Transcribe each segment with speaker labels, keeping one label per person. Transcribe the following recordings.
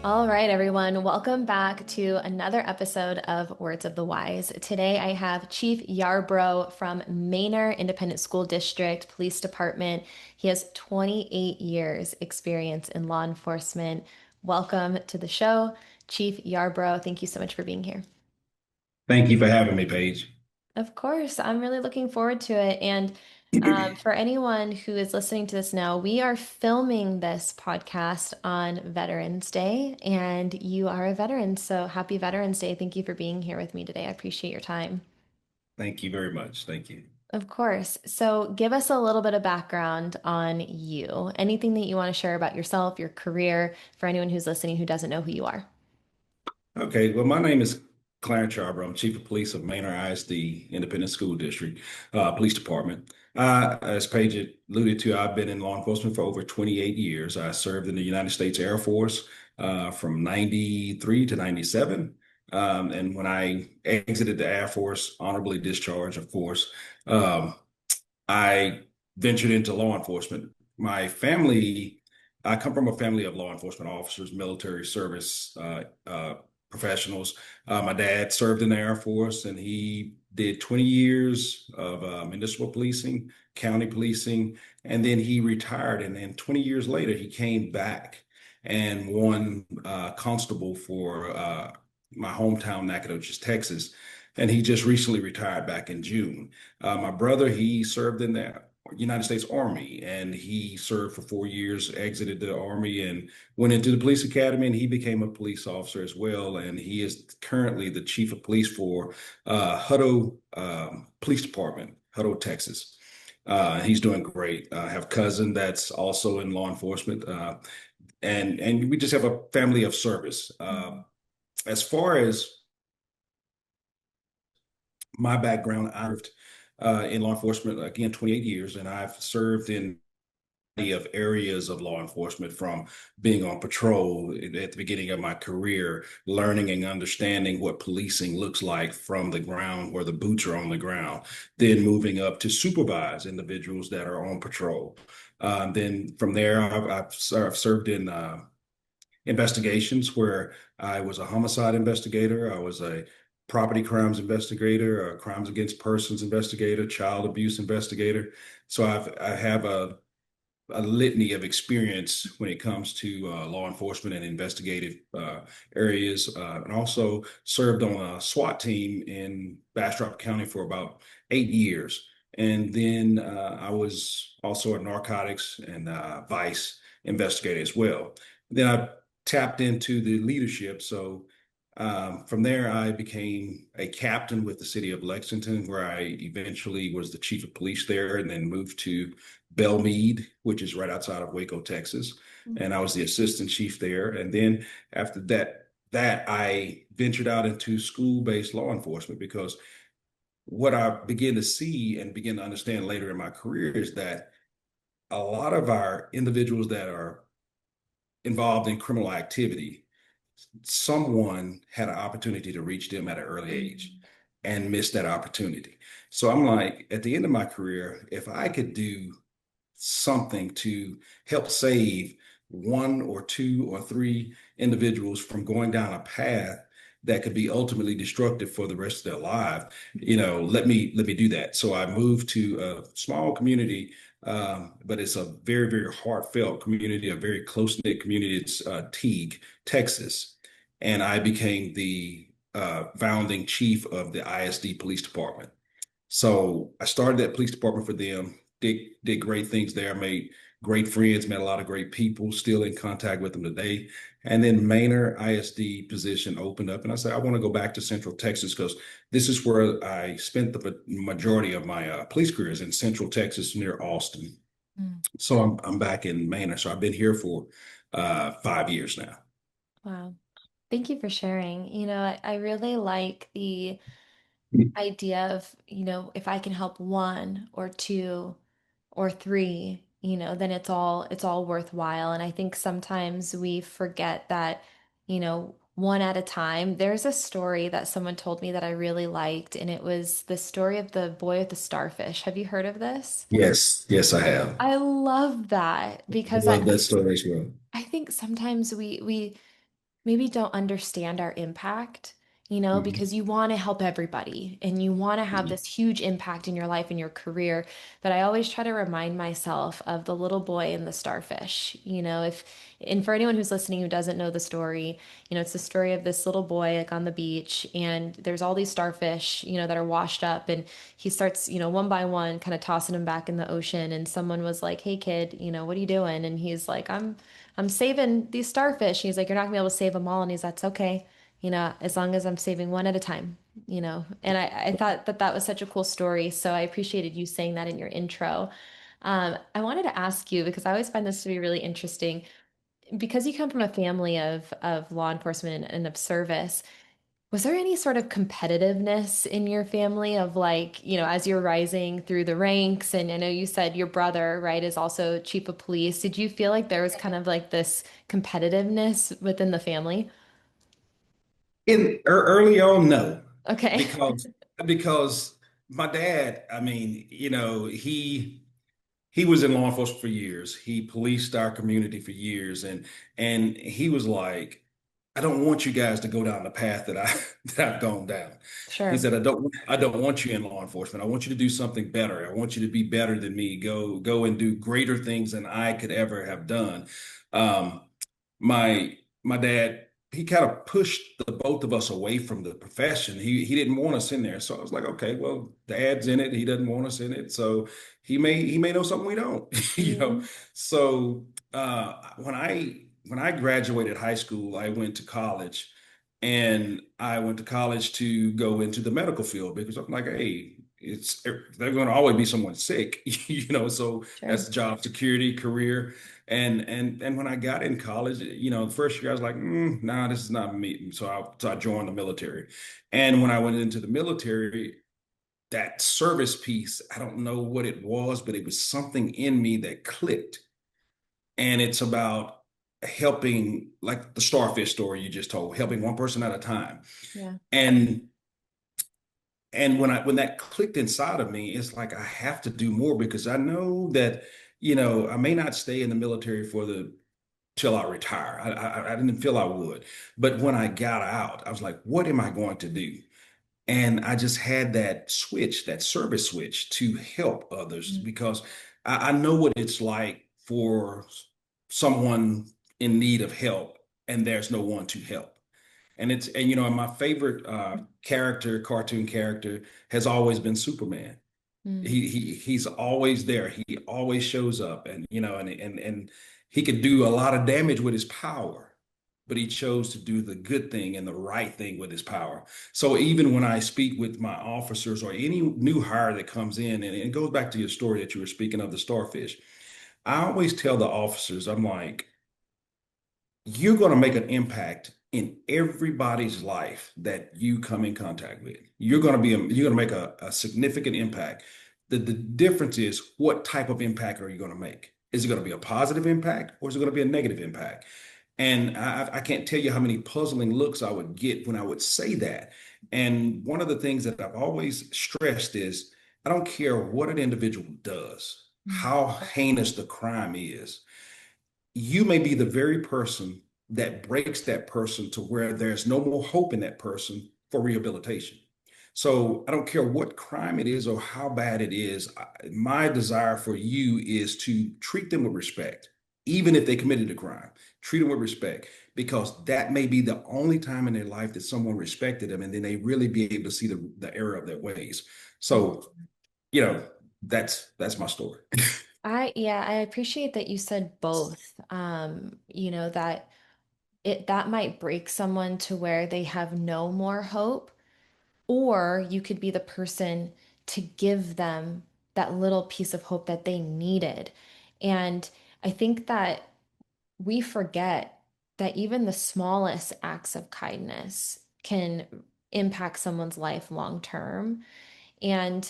Speaker 1: All right, everyone, welcome back to another episode of Words of the Wise. Today I have Chief Yarbrough from Manor Independent School District Police Department. He has 28 years experience in law enforcement. Welcome to the show, Chief Yarbrough. Thank you so much for being here.
Speaker 2: Thank you for having me, Paige.
Speaker 1: Of course, I'm really looking forward to it. And for anyone who is listening to this now, we are filming this podcast on Veterans Day, and you are a veteran. So happy Veterans Day. Thank you for being here with me today. I appreciate your time.
Speaker 2: Thank you very much. Thank you.
Speaker 1: Of course. So give us a little bit of background on you. Anything that you want to share about yourself, your career, for anyone who's listening who doesn't know who you are.
Speaker 2: Okay, well, my name is Clarence Yarbrough. I'm Chief of Police of Manor ISD Independent School District Police Department. As Paige alluded to, I've been in law enforcement for over 28 years. I served in the United States Air Force from 93 to 97. And when I exited the Air Force, honorably discharged, of course, um, I ventured into law enforcement. My family, I come from a family of law enforcement officers, military service professionals. My dad served in the Air Force and he did 20 years of municipal policing, county policing, and then he retired. And then 20 years later, he came back and won constable for my hometown, Nacogdoches, Texas. And he just recently retired back in June. My brother, he served in the United States Army and he served for 4 years, exited the Army and went into the police academy and he became a police officer as well. And he is currently the chief of police for Hutto Police Department, Hutto, Texas. He's doing great. I have a cousin that's also in law enforcement. And we just have a family of service. As far as my background, I served in law enforcement again 28 years, and I've served in of areas of law enforcement from being on patrol at the beginning of my career, learning and understanding what policing looks like from the ground where the boots are on the ground, then moving up to supervise individuals that are on patrol. Then from there, I've served in investigations where I was a homicide investigator, I was a property crimes investigator, a crimes against persons investigator, child abuse investigator. So I have a litany of experience when it comes to law enforcement and investigative areas, and also served on a SWAT team in Bastrop County for about 8 years. And then I was also a narcotics and vice investigator as well. Then I tapped into the leadership. So from there, I became a captain with the city of Lexington, where I eventually was the chief of police there, and then moved to Belmead, which is right outside of Waco, Texas. And I was the assistant chief there. And then after that I ventured out into school-based law enforcement because what I began to see and begin to understand later in my career is that a lot of our individuals that are involved in criminal activity, someone had an opportunity to reach them at an early age and missed that opportunity. So I'm like, at the end of my career, if I could do something to help save one or two or three individuals from going down a path that could be ultimately destructive for the rest of their life, let me do that. So I moved to a small community, but it's a very, very heartfelt community, a very close-knit community. It's Teague, Texas. And I became the founding chief of the ISD Police Department. So I started that police department for them, did great things there, made great friends, met a lot of great people, still in contact with them today. And then Manor ISD position opened up, and I said, I want to go back to Central Texas because this is where I spent the majority of my police careers in Central Texas near Austin.
Speaker 1: Mm.
Speaker 2: So I'm back in Manor. So I've been here for 5 years now.
Speaker 1: Wow. Thank you for sharing. I really like the idea of, if I can help one or two or three, then it's all worthwhile. And I think sometimes we forget that, one at a time. There's a story that someone told me that I really liked, and it was the story of the boy with the starfish. Have you heard of this?
Speaker 2: Yes, yes, I have.
Speaker 1: I love that
Speaker 2: I
Speaker 1: because I,
Speaker 2: love that story as well.
Speaker 1: I think sometimes we maybe don't understand our impact,
Speaker 2: Mhm.
Speaker 1: because you want to help everybody and you want to have
Speaker 2: Mhm.
Speaker 1: this huge impact in your life and your career. But I always try to remind myself of the little boy and the starfish. And for anyone who's listening who doesn't know the story, it's the story of this little boy like on the beach, and there's all these starfish, that are washed up, and he starts, one by one, kind of tossing them back in the ocean. And someone was like, "Hey kid, what are you doing?" And he's like, I'm saving these starfish. He's like, "You're not gonna be able to save them all." And he's, "That's okay. As long as I'm saving one at a time, And I thought that that was such a cool story. So I appreciated you saying that in your intro. I wanted to ask you, because I always find this to be really interesting, because you come from a family of law enforcement and of service. Was there any sort of competitiveness in your family of like, as you're rising through the ranks? And I know you said your brother, right, is also chief of police. Did you feel like there was kind of like this competitiveness within the family?
Speaker 2: Early on, no,
Speaker 1: Okay.
Speaker 2: because because my dad, I mean, he was in law enforcement for years. He policed our community for years, and he was like, "I don't want you guys to go down the path that I that I've gone down." He
Speaker 1: Sure.
Speaker 2: said, "I don't want you in law enforcement. I want you to do something better. I want you to be better than me. Go and do greater things than I could ever have done." Um, my dad, he kind of pushed the both of us away from the profession. He didn't want us in there. So I was like, okay, well, dad's in it. He doesn't want us in it. So he may know something we don't, you know.
Speaker 1: Hmm.
Speaker 2: So when I graduated high school, I went to college, and I went to college to go into the medical field because I'm like, hey, it's they're going to always be someone sick, you know. So
Speaker 1: Sure.
Speaker 2: that's job security, career. And when I got in college, the first year I was like, nah, this is not me. So I joined the military. And when I went into the military, that service piece, I don't know what it was, but it was something in me that clicked. And it's about helping, like the starfish story you just told, helping one person at a time.
Speaker 1: Yeah.
Speaker 2: And and when that clicked inside of me, it's like I have to do more because I know that, I may not stay in the military for the till I retire. I didn't feel I would. But when I got out, I was like, what am I going to do? And I just had that switch, that service switch to help others
Speaker 1: Mm.
Speaker 2: because I know what it's like for someone in need of help and there's no one to help. And my favorite cartoon character has always been Superman.
Speaker 1: Mm.
Speaker 2: He's always there. He always shows up, and he could do a lot of damage with his power, but he chose to do the good thing and the right thing with his power. So even when I speak with my officers or any new hire that comes in, and it goes back to your story that you were speaking of the starfish, I always tell the officers, I'm like, you're going to make an impact in everybody's life that you come in contact with. You're going to make a significant impact. The difference is what type of impact are you going to make? Is it going to be a positive impact or is it going to be a negative impact? And I can't tell you how many puzzling looks I would get when I would say that. And one of the things that I've always stressed is I don't care what an individual does,
Speaker 1: Mm.
Speaker 2: how heinous the crime is, you may be the very person that breaks that person to where there's no more hope in that person for rehabilitation. So I don't care what crime it is or how bad it is. My desire for you is to treat them with respect, even if they committed a crime. Treat them with respect because that may be the only time in their life that someone respected them, and then they really be able to see the error of their ways. So, you know, that's my story.
Speaker 1: Yeah, I appreciate that you said both. That that might break someone to where they have no more hope, or you could be the person to give them that little piece of hope that they needed. And I think that we forget that even the smallest acts of kindness can impact someone's life long term. And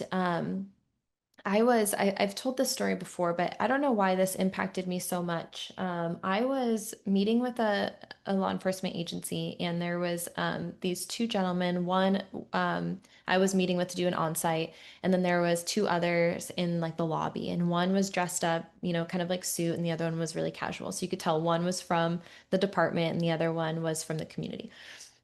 Speaker 1: I've told this story before, but I don't know why this impacted me so much. I was meeting with a law enforcement agency, and there was these two gentlemen. One I was meeting with to do an on-site, and then there was two others in like the lobby, and one was dressed up, kind of like suit, and the other one was really casual. So you could tell one was from the department, and the other one was from the community.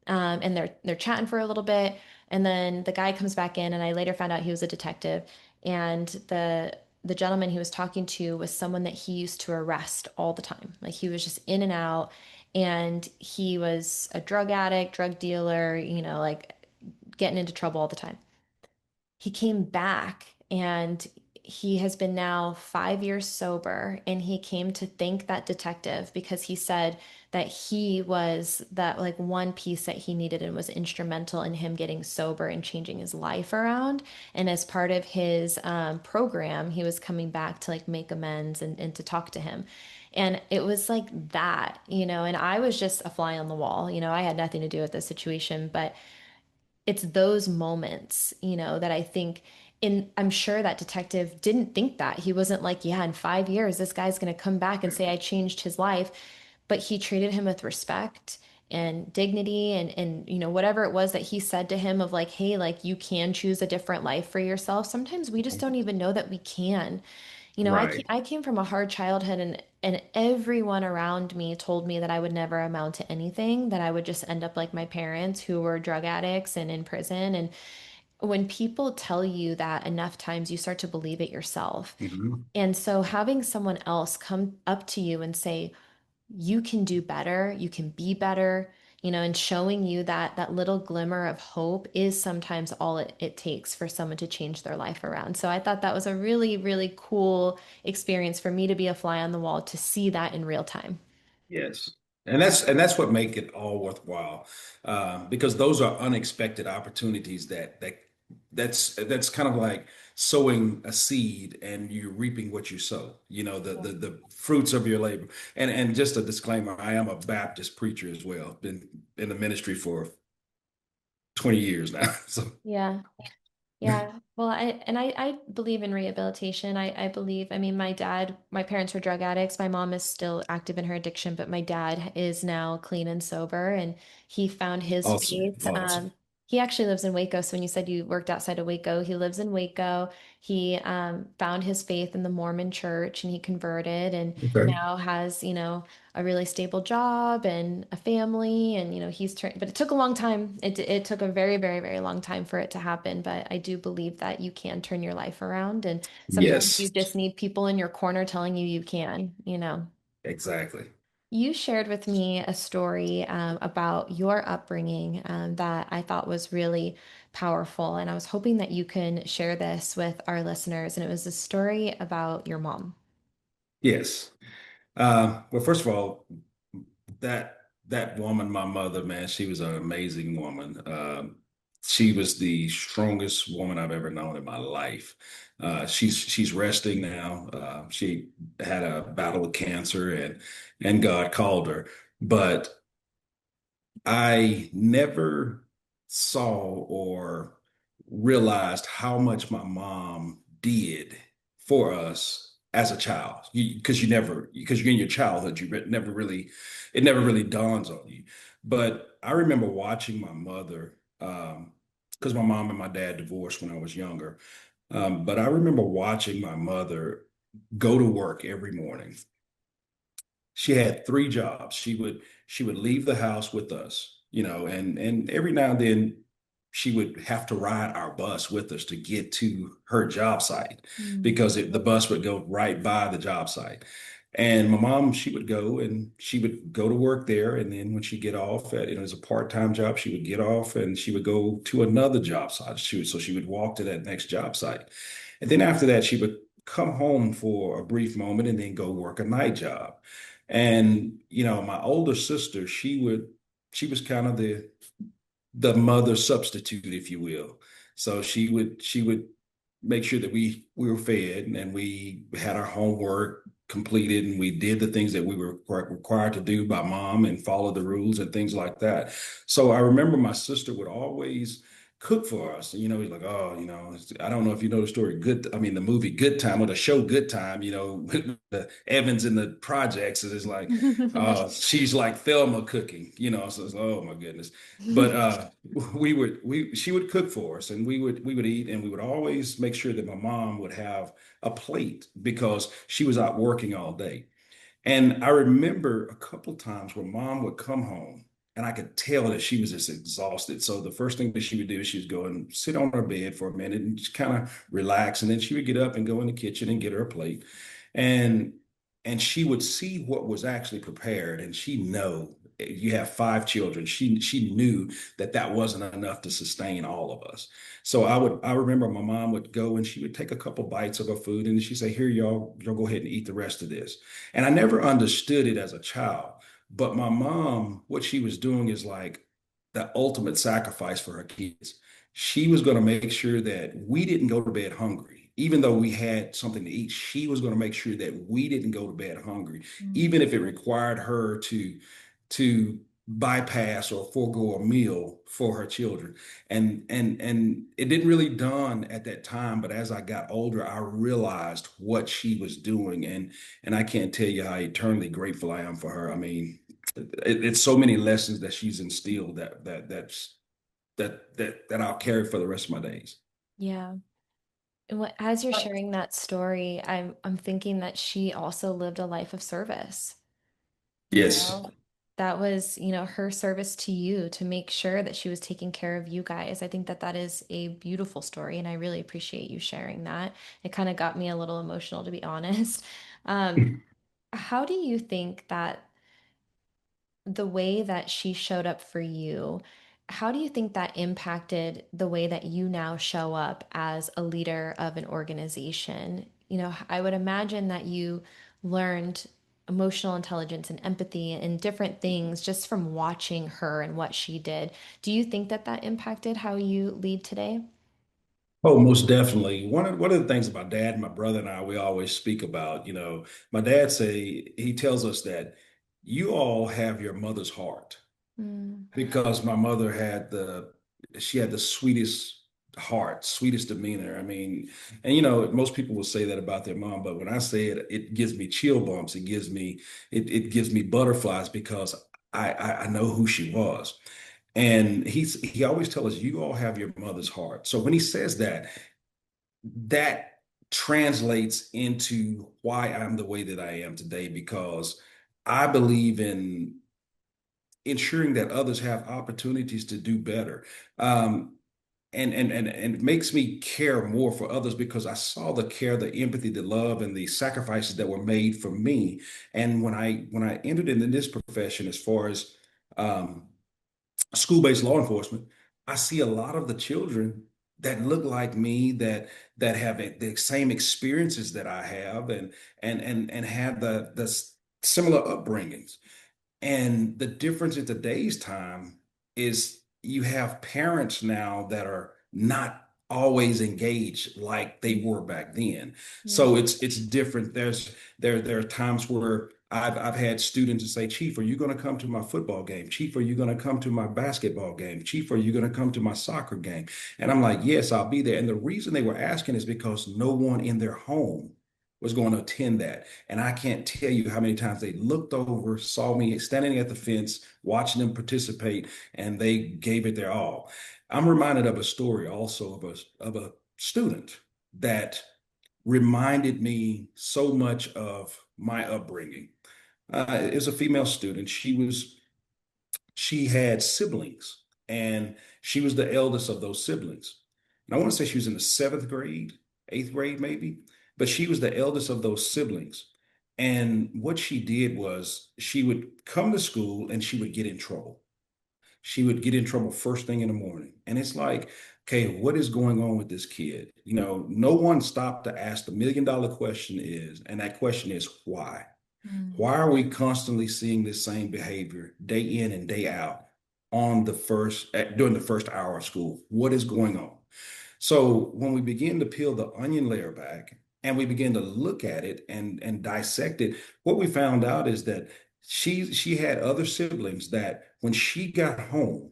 Speaker 1: And they're chatting for a little bit, and then the guy comes back in, and I later found out he was a detective, and the gentleman he was talking to was someone that he used to arrest all the time. Like he was just in and out, and he was a drug addict, drug dealer, like getting into trouble all the time. He came back, and he has been now 5 years sober, and he came to thank that detective because he said that he was that like one piece that he needed and was instrumental in him getting sober and changing his life around. And as part of his program, he was coming back to like make amends and to talk to him. And it was like that, and I was just a fly on the wall. I had nothing to do with the situation, but it's those moments, that I think I'm sure that detective didn't think that. He wasn't like, yeah, in 5 years, this guy's going to come back and say I changed his life. But he treated him with respect and dignity and whatever it was that he said to him of like, hey, like you can choose a different life for yourself. Sometimes we just don't even know that we can.
Speaker 2: Right.
Speaker 1: I came from a hard childhood, and everyone around me told me that I would never amount to anything, that I would just end up like my parents who were drug addicts and in prison. And when people tell you that enough times, you start to believe it yourself.
Speaker 2: Mhm.
Speaker 1: And so having someone else come up to you and say, you can do better, you can be better, and showing you that little glimmer of hope is sometimes all it takes for someone to change their life around. So I thought that was a really, really cool experience for me to be a fly on the wall to see that in real time.
Speaker 2: Yes. And that's what make it all worthwhile, because those are unexpected opportunities that's kind of like sowing a seed and you're reaping what you sow. The fruits of your labor. And just a disclaimer, I am a Baptist preacher as well. Been in the ministry for 20 years now. So
Speaker 1: Yeah. Yeah. Well, I believe in rehabilitation. I believe, I mean, my parents were drug addicts. My mom is still active in her addiction, but my dad is now clean and sober, and he found his
Speaker 2: awesome,
Speaker 1: faith.
Speaker 2: awesome.
Speaker 1: He actually lives in Waco. So when you said you worked outside of Waco, he lives in Waco. He found his faith in the Mormon church, and he converted, and
Speaker 2: Okay.
Speaker 1: now has, a really stable job and a family, and he's turned, but it took a long time. It took a very, very, very long time for it to happen, but I do believe that you can turn your life around, and sometimes you
Speaker 2: Yes,
Speaker 1: just need people in your corner telling you you can.
Speaker 2: exactly.
Speaker 1: You shared with me a story about your upbringing that I thought was really powerful, and I was hoping that you can share this with our listeners. And it was a story about your mom.
Speaker 2: Yes. Well, first of all, that woman, my mother, man, she was an amazing woman. She was the strongest woman I've ever known in my life. She's resting now. She had a battle with cancer, and God called her. But I never saw or realized how much my mom did for us as a child. Because you're in your childhood, it never really dawns on you. But I remember watching my mother, because my mom and my dad divorced when I was younger. But I remember watching my mother go to work every morning. She had three jobs. She would leave the house with us, and every now and then she would have to ride our bus with us to get to her job site
Speaker 1: Mm.
Speaker 2: because the bus would go right by the job site. And my mom, she would go and she would go to work there. And then when she get off it was a part-time job, she would get off and she would go to another job site. So she would walk to that next job site. And then after that, she would come home for a brief moment and then go work a night job. And my older sister, she was kind of the mother substitute, if you will. So she would make sure that we were fed and we had our homework completed and we did the things that we were required to do by mom and follow the rules and things like that. So I remember my sister would always cook for us. And, he's like, oh, I don't know if you know the story, the movie Good Time or the show Good Time, with the Evans in the projects. And it's like, she's like Thelma cooking, so it's, oh my goodness. But she would cook for us and we would eat and we would always make sure that my mom would have a plate because she was out working all day. And I remember a couple times where mom would come home and I could tell that she was just exhausted. So the first thing that she would do is she would go and sit on her bed for a minute and just kind of relax. And then she would get up and go in the kitchen and get her a plate. And she would see what was actually prepared and she know you have five children. She knew that that wasn't enough to sustain all of us. So I remember my mom would go and she would take a couple bites of her food and she'd say, here, y'all go ahead and eat the rest of this. And I never understood it as a child. But my mom, what she was doing is like the ultimate sacrifice for her kids. She was going to make sure that we didn't go to bed hungry. Even though we had something to eat, she was going to make sure that we didn't go to bed hungry,
Speaker 1: Mm.
Speaker 2: even if it required her to bypass or forego a meal for her children. And it didn't really dawn at that time, but as I got older, I realized what she was doing. And I can't tell you how eternally grateful I am for her. I mean, it's so many lessons that she's instilled that I'll carry for the rest of my days.
Speaker 1: Yeah. As you're sharing that story, I'm thinking that she also lived a life of service. You
Speaker 2: Yes.
Speaker 1: know, that was, her service to you to make sure that she was taking care of you guys. I think that that is a beautiful story, and I really appreciate you sharing that. It kind of got me a little emotional, to be honest. Um, how do you think that the way that she showed up for you, how do you think that impacted the way that you now show up as a leader of an organization? I would imagine that you learned emotional intelligence and empathy and different things just from watching her and what she did. Do you think that that impacted how you lead today?
Speaker 2: Oh, most definitely. One of the things about dad, my brother and I, we always speak about, my dad he tells us that you all have your mother's heart
Speaker 1: Mm,
Speaker 2: because my mother she had the sweetest heart, sweetest demeanor. I mean, and most people will say that about their mom, but when I say it, it gives me chill bumps. It gives me butterflies because I know who she was. And he always tells us, you all have your mother's heart. So when he says that, that translates into why I'm the way that I am today, because I believe in ensuring that others have opportunities to do better. And it makes me care more for others because I saw the care, the empathy, the love, and the sacrifices that were made for me. And when I entered into this profession, as far as um, school-based law enforcement, I see a lot of the children that look like me, that have the same experiences that I have, and have the similar upbringings. And the difference in today's time is you have parents now that are not always engaged like they were back then.
Speaker 1: yeah.
Speaker 2: So it's different. There are times where I've had students say, Chief, are you going to come to my football game? Chief, are you going to come to my basketball game? Chief, are you going to come to my soccer game? And I'm like, yes, I'll be there. And the reason they were asking is because no one in their home was going to attend that. And I can't tell you how many times they looked over, saw me standing at the fence, watching them participate, and they gave it their all. I'm reminded of a story also of a student that reminded me so much of my upbringing. Is a female student. She had siblings, and she was the eldest of those siblings. And I want to say she was in the seventh grade, eighth grade, maybe, but she was the eldest of those siblings. And what she did was she would come to school and she would get in trouble. She would get in trouble first thing in the morning. And it's like, okay, what is going on with this kid? No one stopped to ask the $1 million question and that question is why?
Speaker 1: Mm,
Speaker 2: Why are we constantly seeing this same behavior day in and day out on during the first hour of school? What is going on? So when we begin to peel the onion layer back and we begin to look at it and dissect it, what we found out is that she had other siblings that when she got home,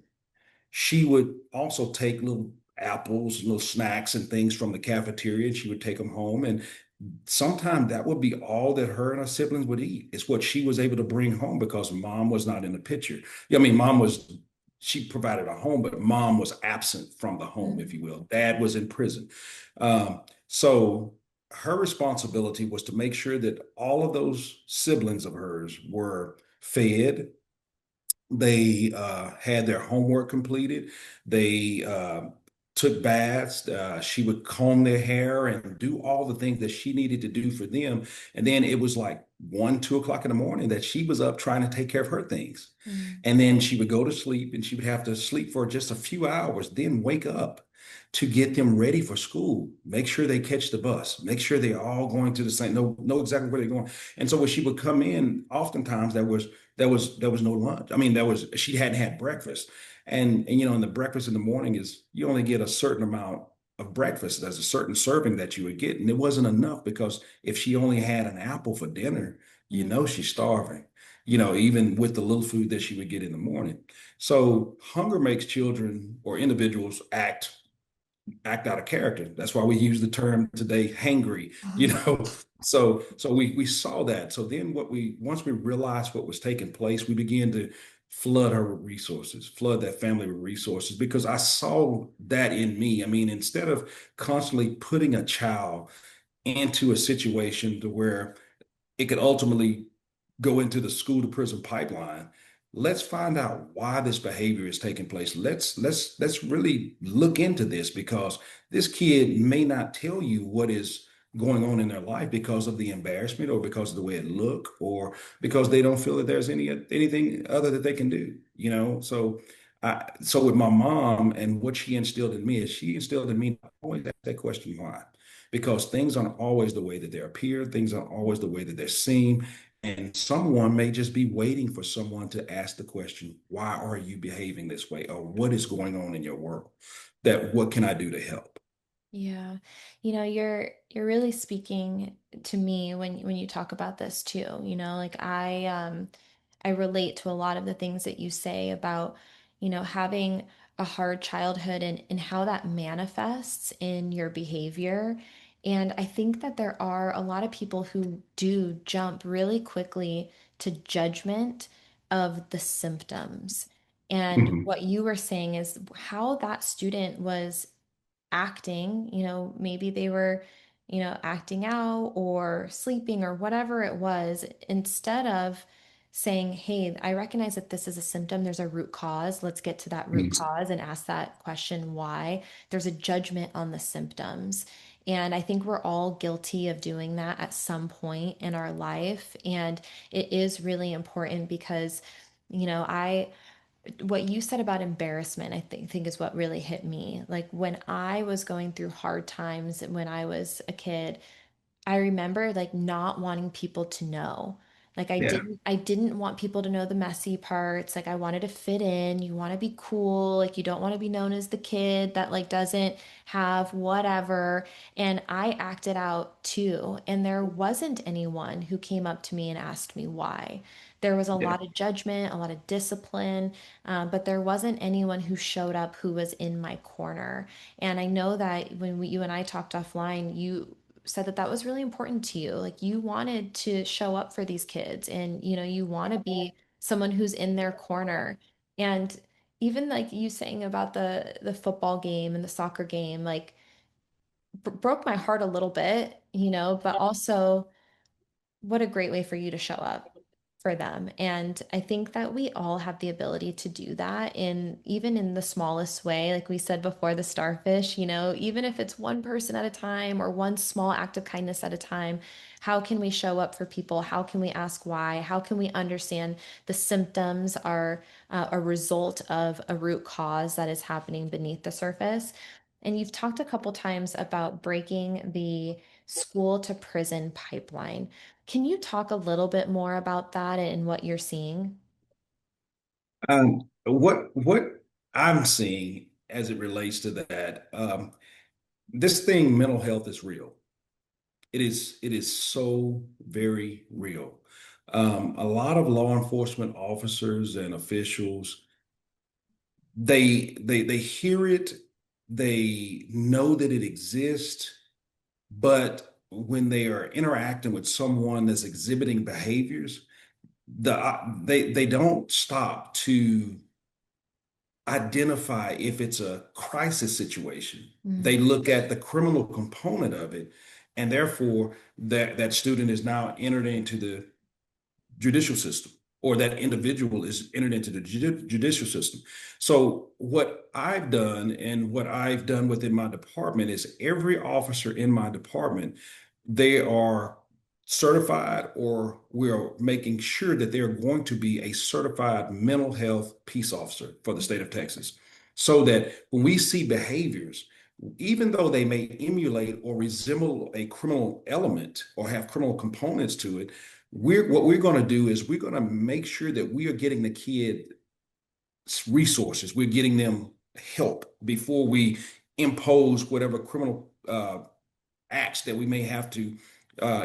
Speaker 2: she would also take little apples, little snacks and things from the cafeteria, and she would take them home. And sometimes that would be all that her and her siblings would eat. It's what she was able to bring home because mom was not in the picture. Yeah, I mean, she provided a home, but mom was absent from the home, if
Speaker 1: Mm,
Speaker 2: you will. Dad was in prison. So her responsibility was to make sure that all of those siblings of hers were fed, they had their homework completed. They took baths. She would comb their hair and do all the things that she needed to do for them. And then it was like 1, 2 o'clock in the morning that she was up trying to take care of her things.
Speaker 1: mm,
Speaker 2: And then she would go to sleep and she would have to sleep for just a few hours, then wake up to get them ready for school, make sure they catch the bus, make sure they're all going to the same, know exactly where they're going. And so when she would come in, oftentimes there was no lunch. I mean, she hadn't had breakfast. And you know, and the breakfast in the morning is you only get a certain amount of breakfast. There's a certain serving that you would get. And it wasn't enough because if she only had an apple for dinner, you
Speaker 1: mm.
Speaker 2: know she's starving, you know, even with the little food that she would get in the morning. So hunger makes children or individuals act out of character. That's why we use the term today, hangry, you know. So we saw that. So then once we realized what was taking place, we began to flood her with resources, flood that family with resources because I saw that in me. I mean, instead of constantly putting a child into a situation to where it could ultimately go into the school to prison pipeline. Let's find out why this behavior is taking place. Let's really look into this because this kid may not tell you what is going on in their life because of the embarrassment or because of the way it look or because they don't feel that there's anything other that they can do, you know? So with my mom and what she instilled in me is she instilled in me to always ask that question why because things aren't always the way that they appear, things aren't always the way that they're seen. And someone may just be waiting for someone to ask the question, why are you behaving this way? Or what is going on in your world? That what can I do to help?
Speaker 1: Yeah. You know, you're really speaking to me when you talk about this too. You know, like I relate to a lot of the things that you say about, having a hard childhood and how that manifests in your behavior. And I think that there are a lot of people who do jump really quickly to judgment of the symptoms. And
Speaker 2: Mhm.
Speaker 1: what you were saying is how that student was acting, maybe they were, acting out or sleeping or whatever it was, instead of saying, hey, I recognize that this is a symptom, there's a root cause. Let's get to that root cause and ask that question, why? There's a judgment on the symptoms. And I think we're all guilty of doing that at some point in our life. And it is really important because, I what you said about embarrassment, I think is what really hit me. Like when I was going through hard times when I was a kid, I remember like not wanting people to know. Like
Speaker 2: Yeah,
Speaker 1: I didn't want people to know the messy parts. Like I wanted to fit in. You want to be cool. Like you don't want to be known as the kid that like doesn't have whatever. And I acted out too. And there wasn't anyone who came up to me and asked me why. There was a
Speaker 2: yeah,
Speaker 1: lot of judgment, a lot of discipline, but there wasn't anyone who showed up who was in my corner. And I know that when you and I talked offline, you said that that was really important to you. Like you wanted to show up for these kids and you want to be someone who's in their corner. And even like you saying about the football game and the soccer game, like broke my heart a little bit, but also what a great way for you to show up for them. And I think that we all have the ability to do that in even in the smallest way. Like we said before, the starfish, even if it's one person at a time or one small act of kindness at a time, how can we show up for people? How can we ask why? How can we understand the symptoms are a result of a root cause that is happening beneath the surface? And you've talked a couple times about breaking the school to prison pipeline. Can you talk a little bit more about that and what you're seeing?
Speaker 2: what I'm seeing as it relates to that, this thing, mental health is real. It is so very real. A lot of law enforcement officers and officials, they hear it, they know that it exists, but when they are interacting with someone that's exhibiting behaviors, they don't stop to identify if it's a crisis situation. They
Speaker 1: Mm,
Speaker 2: look at the criminal component of it, and therefore that student is now entered into the judicial system, or that individual is entered into the judicial system. So what I've done and what I've done within my department is every officer in my department, they are certified, or we're making sure that they're going to be a certified mental health peace officer for the state of Texas. So that when we see behaviors, even though they may emulate or resemble a criminal element or have criminal components to it, we're going to do is we're going to make sure that we are getting the kid resources. We're getting them help before we impose whatever criminal acts that we may have to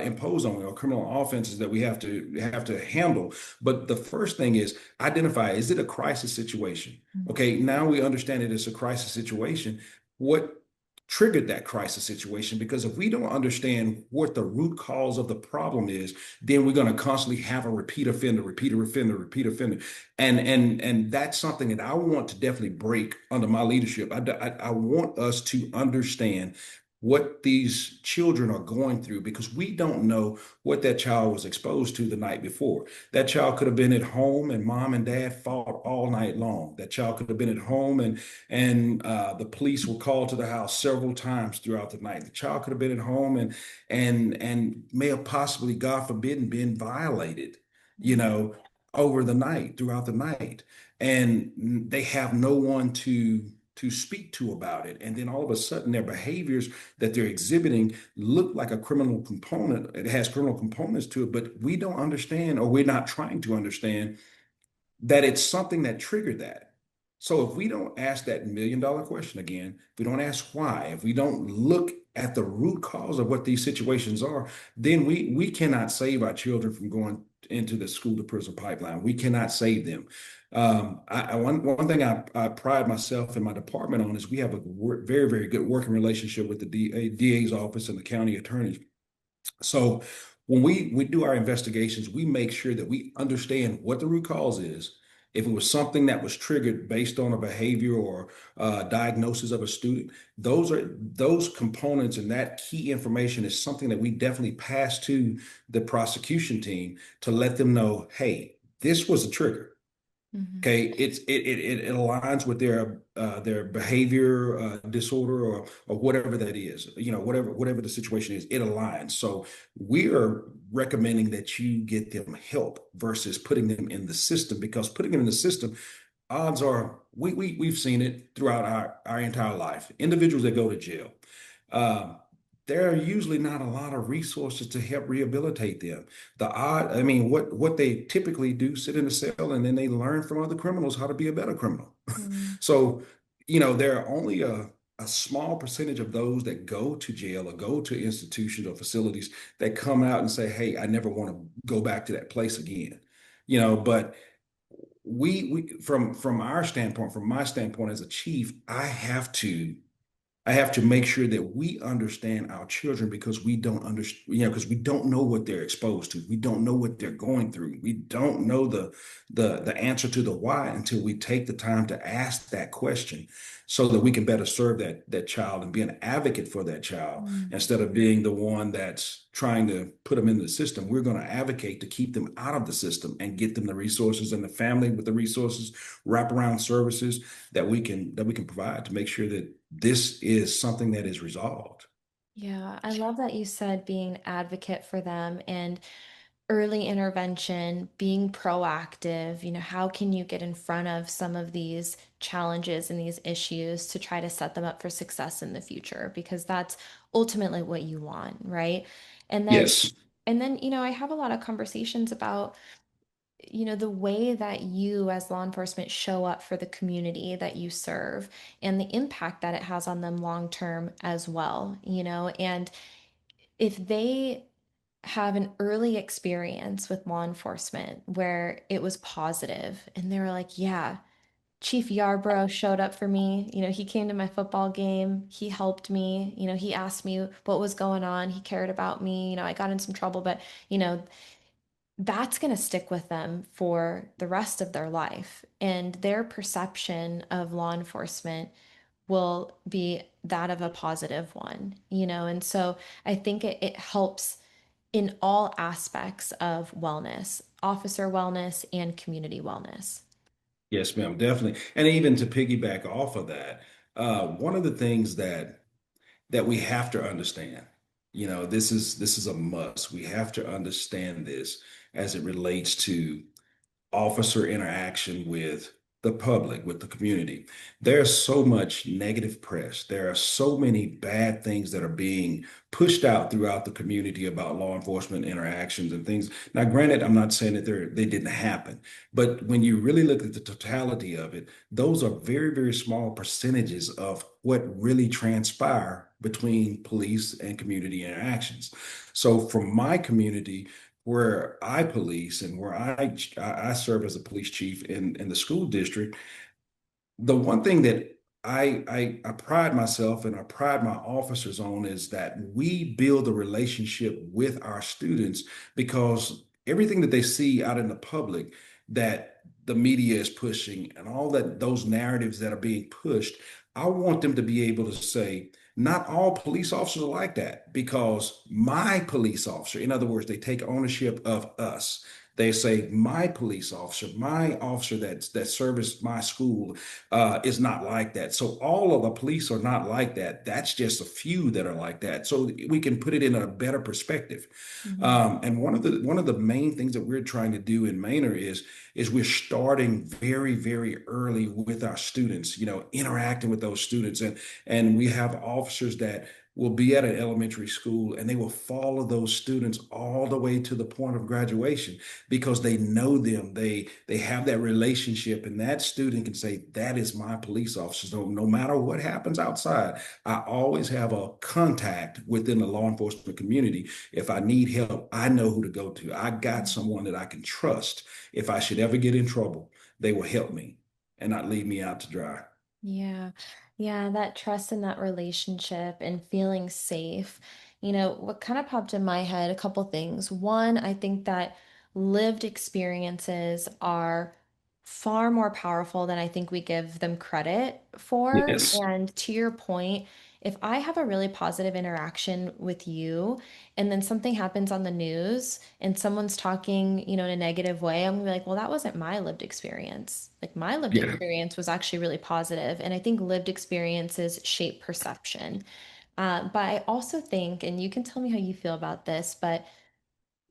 Speaker 2: impose on, or criminal offenses that we have to handle. But the first thing is identify: is it a crisis situation?
Speaker 1: mm,
Speaker 2: Okay, now we understand it as a crisis situation. What triggered that crisis situation? Because if we don't understand what the root cause of the problem is, then we're going to constantly have a repeat offender, repeat offender, and that's something that I want to definitely break under my leadership. I want us to understand what these children are going through, because we don't know what that child was exposed to the night before. That child could have been at home and mom and dad fought all night long. That child could have been at home and the police were called to the house several times throughout the night. The child could have been at home and may have possibly, God forbid, been violated, you
Speaker 1: mm,
Speaker 2: know, over the night, throughout the night. And they have no one to speak to about it. And then all of a sudden their behaviors that they're exhibiting look like a criminal component. It has criminal components to it, but we don't understand, or we're not trying to understand, that it's something that triggered that. So if we don't ask that million-dollar question again, if we don't ask why, if we don't look at the root cause of what these situations are, then we cannot save our children from going into the school to prison pipeline. We cannot save them. One thing I pride myself and my department on is we have a very, very good working relationship with the DA's office and the county attorneys. So when we do our investigations, we make sure that we understand what the root cause is. If it was something that was triggered based on a behavior or diagnosis of a student, those components, and that key information is something that we definitely pass to the prosecution team to let them know, hey, this was a trigger.
Speaker 1: mhm.
Speaker 2: Okay, it aligns with their behavior disorder, or whatever that is. Whatever the situation is, it aligns. So we are recommending that you get them help versus putting them in the system, because putting them in the system, odds are we've seen it throughout our entire life. Individuals that go to jail, um, there are usually not a lot of resources to help rehabilitate them. I mean, what they typically do, sit in a cell, and then they learn from other criminals how to be a better criminal.
Speaker 1: Mm,
Speaker 2: So, there are only a small percentage of those that go to jail or go to institutions or facilities that come out and say, "Hey, I never want to go back to that place again." But we from our standpoint, from my standpoint as a chief, I have to make sure that we understand our children, because we don't understand, because we don't know what they're exposed to. We don't know what they're going through. We don't know the answer to the why until we take the time to ask that question, so that we can better serve that child and be an advocate for that child,
Speaker 1: mm.
Speaker 2: instead of being the one that's trying to put them in the system. We're going to advocate to keep them out of the system and get them the resources, and the family with the resources, wraparound services that we can provide to make sure that this is something that is resolved.
Speaker 1: Yeah, I love that you said being an advocate for them and early intervention, being proactive. How can you get in front of some of these challenges and these issues to try to set them up for success in the future? Because that's ultimately what you want, right? And then
Speaker 2: Yes.
Speaker 1: I have a lot of conversations about the way that you as law enforcement show up for the community that you serve and the impact that it has on them long term as well. And if they have an early experience with law enforcement where it was positive and they were like, yeah, Chief Yarbrough showed up for me. He came to my football game. He helped me. He asked me what was going on. He cared about me. I got in some trouble, but, you know, that's going to stick with them for the rest of their life. And their perception of law enforcement will be that of a positive one, And so I think it helps in all aspects of wellness, officer wellness and community wellness.
Speaker 2: Yes, ma'am, definitely. And even to piggyback off of that, one of the things that we have to understand, this is a must. We have to understand this as it relates to officer interaction with the public, with the community. There's so much negative press. There are so many bad things that are being pushed out throughout the community about law enforcement interactions and things. Now, granted, I'm not saying that they didn't happen, but when you really look at the totality of it, those are very, very small percentages of what really transpire between police and community interactions. So, from my community, where I police and where I serve as a police chief in the school district, the one thing that I pride myself and I pride my officers on is that we build a relationship with our students because everything that they see out in the public that the media is pushing and all that those narratives that are being pushed, I want them to be able to say, not all police officers are like that because my police officer, in other words, they take ownership of us. They say my officer that serviced my school is not like that. So all of the police are not like that. That's just a few that are like that. So we can put it in a better perspective.
Speaker 1: Mhm.
Speaker 2: And one of the main things that we're trying to do in Manor is we're starting very, very early with our students, interacting with those students. And we have officers that will be at an elementary school and they will follow those students all the way to the point of graduation because they know them. They have that relationship, and that student can say, that is my police officer. So no matter what happens outside, I always have a contact within the law enforcement community. If I need help, I know who to go to. I got someone that I can trust. If I should ever get in trouble, they will help me and not leave me out to dry.
Speaker 1: Yeah. Yeah, that trust in that relationship and feeling safe. What kind of popped in my head, a couple things. One, I think that lived experiences are far more powerful than I think we give them credit for.
Speaker 2: Yes.
Speaker 1: And to your point, if I have a really positive interaction with you and then something happens on the news and someone's talking, in a negative way, I'm gonna be like, well, that wasn't my lived experience. Like my lived
Speaker 2: Yeah.
Speaker 1: experience was actually really positive. And I think lived experiences shape perception. But I also think, and you can tell me how you feel about this, but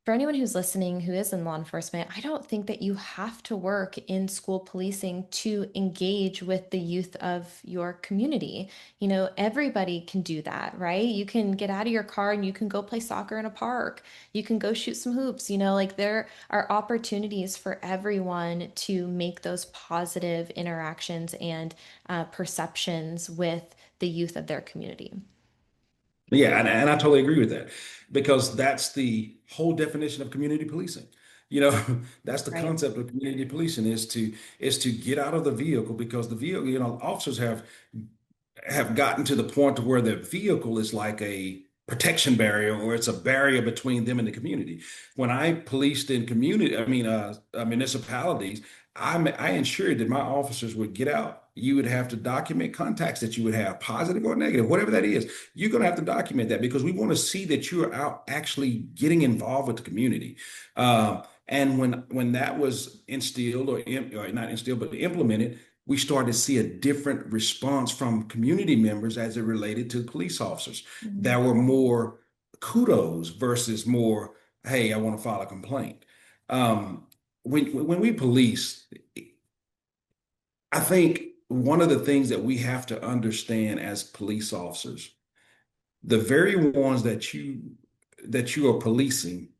Speaker 1: for anyone who's listening who is in law enforcement, I don't think that you have to work in school policing to engage with the youth of your community. Everybody can do that, right? You can get out of your car and you can go play soccer in a park. You can go shoot some hoops. Like there are opportunities for everyone to make those positive interactions and perceptions with the youth of their community.
Speaker 2: Yeah, and I totally agree with that because that's the whole definition of community policing. That's the
Speaker 1: Right.
Speaker 2: concept of community policing is to get out of the vehicle because the vehicle, officers have gotten to the point to where the vehicle is like a protection barrier or it's a barrier between them and the community. When I policed in municipalities, I ensured that my officers would get out. You would have to document contacts that you would have, positive or negative, whatever that is. You're going to have to document that because we want to see that you're out actually getting involved with the community. And when that was instilled or not instilled, but implemented, we started to see a different response from community members as it related to police officers.
Speaker 1: Mhm.
Speaker 2: There were more kudos versus more, hey, I want to file a complaint. Um, when we police, I think one of the things that we have to understand as police officers, the very ones that you are policing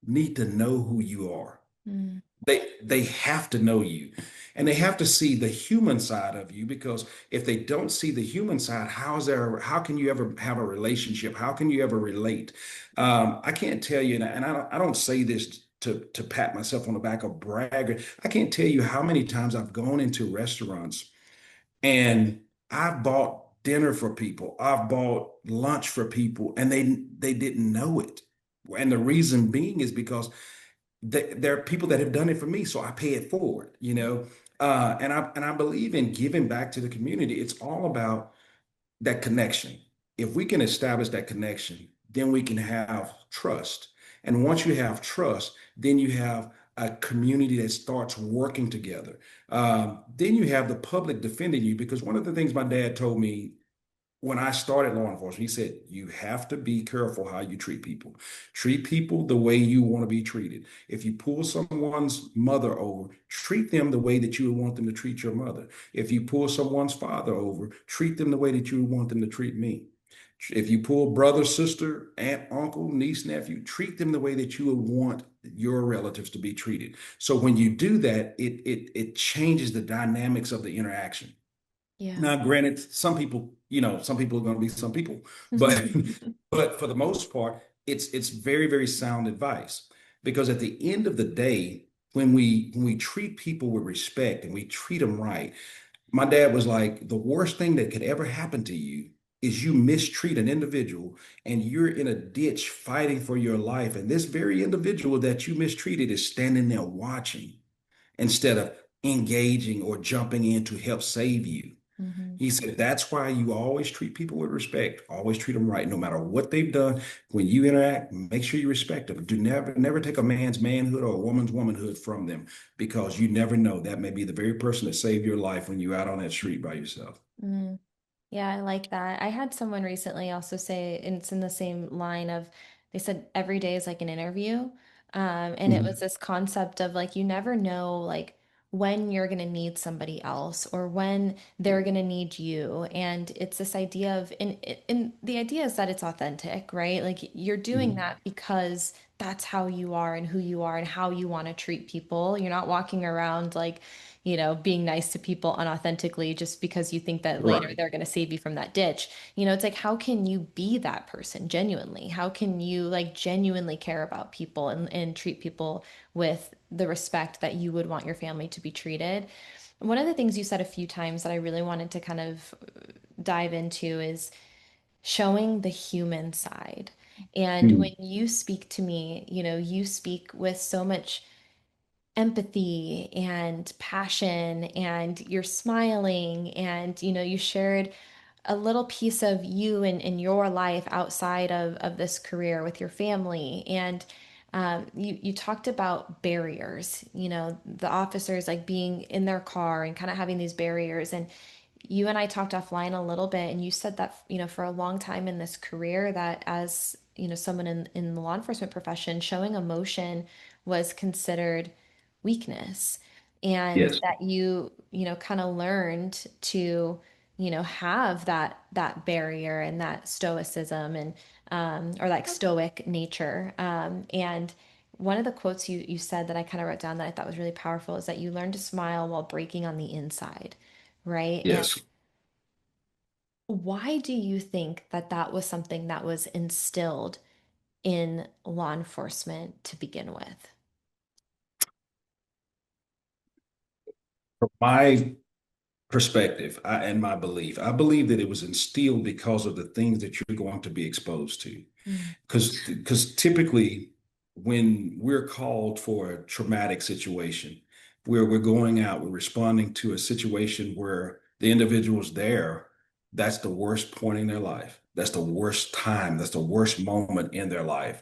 Speaker 2: need to know who you are.
Speaker 1: Mm.
Speaker 2: They have to know you and they have to see the human side of you because if they don't see the human side, how can you ever have a relationship? How can you ever relate? I can't tell you, and I don't say this to pat myself on the back or brag. I can't tell you how many times I've gone into restaurants And I've bought dinner for people. I've bought lunch for people, and they didn't know it. And the reason being is because there are people that have done it for me, so I pay it forward, you know. And I believe in giving back to the community. It's all about that connection. If we can establish that connection, then we can have trust. And once you have trust, then you have a community that starts working together. Then you have the public defending you, because one of the things my dad told me when I started law enforcement, he said, you have to be careful how you treat people. Treat people the way you want to be treated. If you pull someone's mother over, treat them the way that you would want them to treat your mother. If you pull someone's father over, treat them the way that you would want them to treat me. If you pull brother, sister, aunt, uncle, niece, nephew, treat them the way that you would want your relatives to be treated. So when you do that, it changes the dynamics of the interaction.
Speaker 1: Yeah.
Speaker 2: Now, granted, some people, some people are going to be some people, but but for the most part, it's very, very sound advice. Because at the end of the day, when we treat people with respect and we treat them right, my dad was like, the worst thing that could ever happen to you is you mistreat an individual and you're in a ditch fighting for your life, and this very individual that you mistreated is standing there watching instead of engaging or jumping in to help save you.
Speaker 1: Hmm.
Speaker 2: He said, that's why you always treat people with respect. Always treat them right, no matter what they've done. When you interact, make sure you respect them. Do never take a man's manhood or a woman's womanhood from them, because you never know. That may be the very person that saved your life when you're out on that street by yourself.
Speaker 1: Yeah, I like that. I had someone recently also say, and it's in the same line of, they said every day is like an interview. And it was
Speaker 2: Mhm.
Speaker 1: this concept of like, you never know like when you're going to need somebody else or when they're going to need you. And it's this idea of, and the idea is that it's authentic, right? Like you're doing
Speaker 2: Mhm.
Speaker 1: that because that's how you are and who you are and how you want to treat people. You're not walking around like, being nice to people unauthentically just because you think that later
Speaker 2: Right.
Speaker 1: they're going to save you from that ditch. It's like, how can you be that person genuinely? How can you like genuinely care about people and treat people with the respect that you would want your family to be treated? One of the things you said a few times that I really wanted to kind of dive into is showing the human side. And when
Speaker 2: Mhm.
Speaker 1: you speak to me, you speak with so much empathy and passion, and you're smiling, and you shared a little piece of you and your life outside of this career with your family. And you talked about barriers, the officers like being in their car and kind of having these barriers. And you and I talked offline a little bit, and you said that, for a long time in this career, that as, someone in the law enforcement profession, showing emotion was considered weakness. And
Speaker 2: Yes.
Speaker 1: that you kind of learned to, have that barrier and that stoicism and or like stoic nature. And one of the quotes you said that I kind of wrote down that I thought was really powerful is that you learn to smile while breaking on the inside, right? And
Speaker 2: Yes.
Speaker 1: why do you think that that was something that was instilled in law enforcement to begin with?
Speaker 2: From my perspective, and my belief, I believe that it was instilled because of the things that you're going to be exposed to.
Speaker 1: Mm.
Speaker 2: Because typically, when we're called for a traumatic situation, where we're going out, we're responding to a situation where the individual's there, that's the worst point in their life. That's the worst time. That's the worst moment in their life.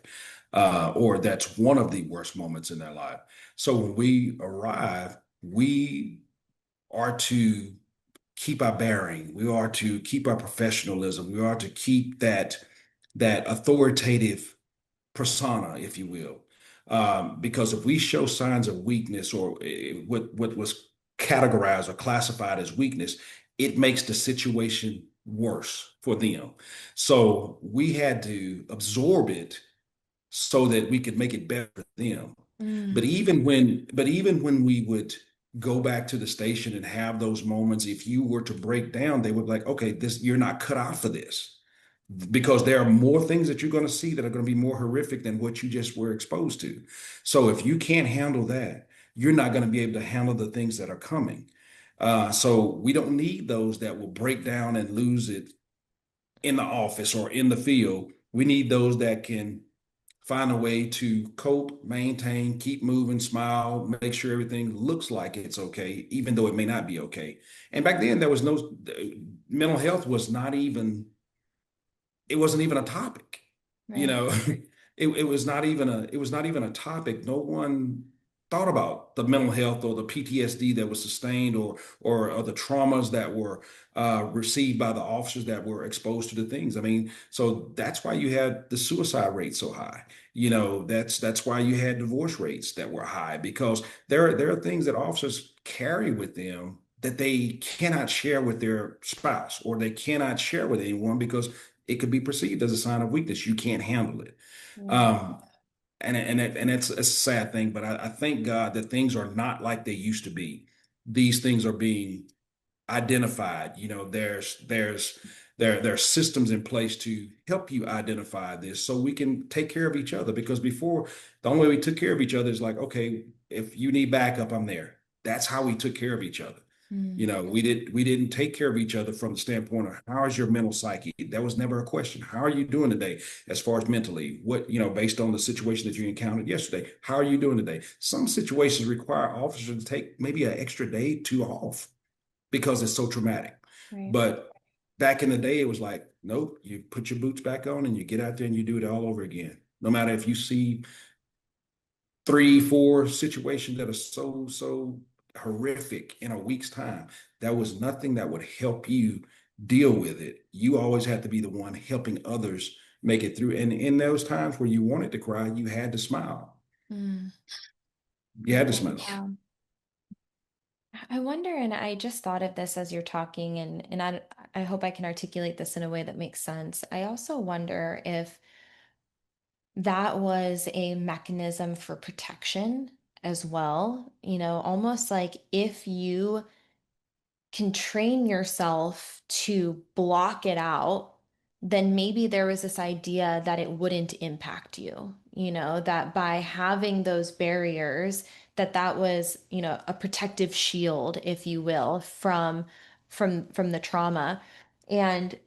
Speaker 2: Or that's one of the worst moments in their life. So when we arrive, we are to keep our bearing. We are to keep our professionalism. We are to keep that authoritative persona, if you will. Because if we show signs of weakness, or what was categorized or classified as weakness, it makes the situation worse for them. So we had to absorb it so that we could make it better for them. But
Speaker 1: Mm.
Speaker 2: even when we would go back to the station and have those moments, if you were to break down, they would be like, okay, this, you're not cut out for this, because there are more things that you're going to see that are going to be more horrific than what you just were exposed to. So if you can't handle that, you're not going to be able to handle the things that are coming. So we don't need those that will break down and lose it in the office or in the field. We need those that can find a way to cope, maintain, keep moving, smile, make sure everything looks like it's okay, even though it may not be okay. And back then, there was no mental health was not even it wasn't even a topic. You
Speaker 1: Right.
Speaker 2: know, it was not even a topic. No one thought about the mental health or the PTSD that was sustained or the traumas that were received by the officers that were exposed to the things. I mean, so that's why you had the suicide rate so high. That's why you had divorce rates that were high because there are things that officers carry with them that they cannot share with their spouse or they cannot share with anyone because it could be perceived as a sign of weakness. You can't handle it.
Speaker 1: Mm,
Speaker 2: Um, and it's a sad thing, but I thank God that things are not like they used to be. These things are being identified. There are systems in place to help you identify this so we can take care of each other. Because before, the only way we took care of each other is like, okay, if you need backup, I'm there. That's how we took care of each other.
Speaker 1: mm,
Speaker 2: We didn't take care of each other from the standpoint of how is your mental psyche? That was never a question. How are you doing today as far as mentally? Based on the situation that you encountered yesterday, how are you doing today? Some situations require officers to take maybe an extra day, two off because it's so traumatic.
Speaker 1: right.
Speaker 2: But back in the day, it was like, nope, you put your boots back on and you get out there and you do it all over again. No matter if you see three, four situations that are so horrific in a week's time, that was nothing that would help you deal with it. You always had to be the one helping others make it through. And in those times where you wanted to cry, you had to smile.
Speaker 1: Mm.
Speaker 2: You had to smile.
Speaker 1: Yeah. I wonder, and I just thought of this as you're talking, and I hope I can articulate this in a way that makes sense. I also wonder if that was a mechanism for protection as well. Almost like if you can train yourself to block it out, then maybe there was this idea that it wouldn't impact you, that by having those barriers, that was, a protective shield, if you will, from the trauma. And,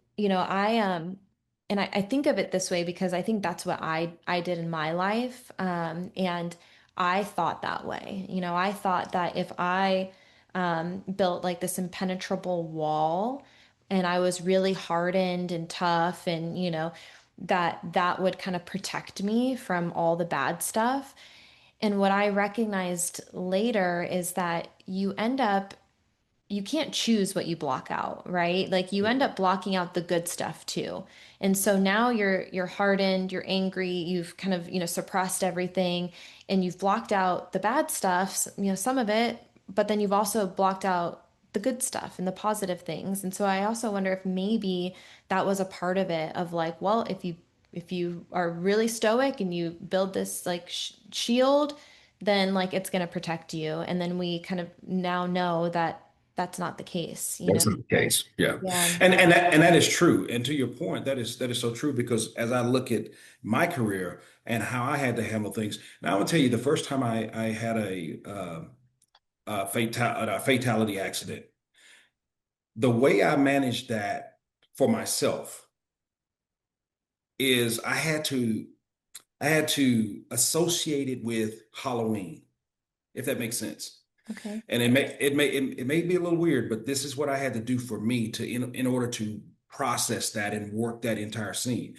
Speaker 1: I think of it this way because I think that's what I did in my life. And I thought that way. I thought that if I built like this impenetrable wall and I was really hardened and tough and that would kind of protect me from all the bad stuff. And what I recognized later is that you can't choose what you block out, right? Like you end up blocking out the good stuff too. And so now you're hardened, you're angry, you've kind of, suppressed everything and you've blocked out the bad stuff, some of it, but then you've also blocked out the good stuff and the positive things. And so I also wonder if maybe that was a part of it of like, well, if you are really stoic and you build this like shield, then like it's going to protect you. And then we kind of now know that that's not the case.
Speaker 2: That's not the case. Yeah.
Speaker 1: Yeah.
Speaker 2: And that is true. And to your point, that is so true because as I look at my career and how I had to handle things, and I will tell you the first time I had a fatality accident, the way I managed that for myself is I had to associate it with Halloween, if that makes sense.
Speaker 1: Okay.
Speaker 2: And it may be a little weird, but this is what I had to do for me to in order to process that and work that entire scene.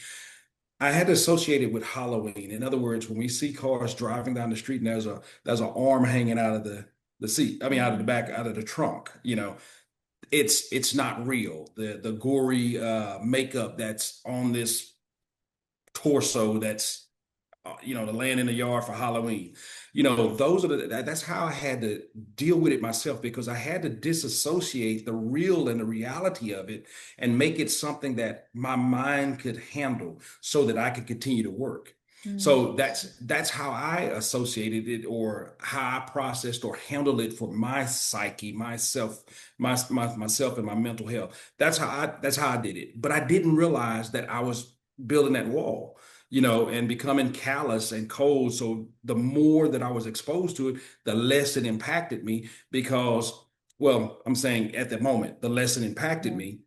Speaker 2: I had to associate it with Halloween. In other words, when we see cars driving down the street and there's an arm hanging out of the seat, I mean out of the
Speaker 1: Mm,
Speaker 2: back, out of the trunk, it's not real. The gory makeup that's on this torso that's to land in the yard for Halloween. Those are that's how I had to deal with it myself because I had to disassociate the real and the reality of it and make it something that my mind could handle so that I could continue to work.
Speaker 1: mm,
Speaker 2: So that's how I associated it or how I processed or handled it for my psyche, myself, myself and my mental health. That's how I did it. But I didn't realize that I was building that wall and becoming callous and cold. So the more that I was exposed to it, the less it impacted me because Well, I'm saying at the moment, the lesson impacted
Speaker 1: Yeah.
Speaker 2: me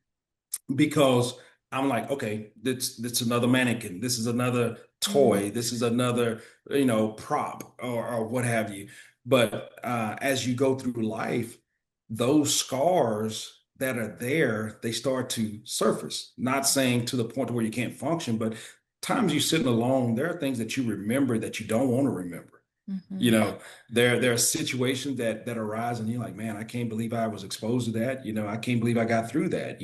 Speaker 2: because I'm like, okay, that's another mannequin. This is another
Speaker 1: Mm,
Speaker 2: toy. This is another, prop or what have you. But as you go through life, those scars that are there, they start to surface. Not saying to the point where you can't function, but times you're sitting alone, there are things that you remember that you don't want to remember. You
Speaker 1: hmm.
Speaker 2: know, there are situations that arise, and you're like, man, I can't believe I was exposed to that. I can't believe I got through that.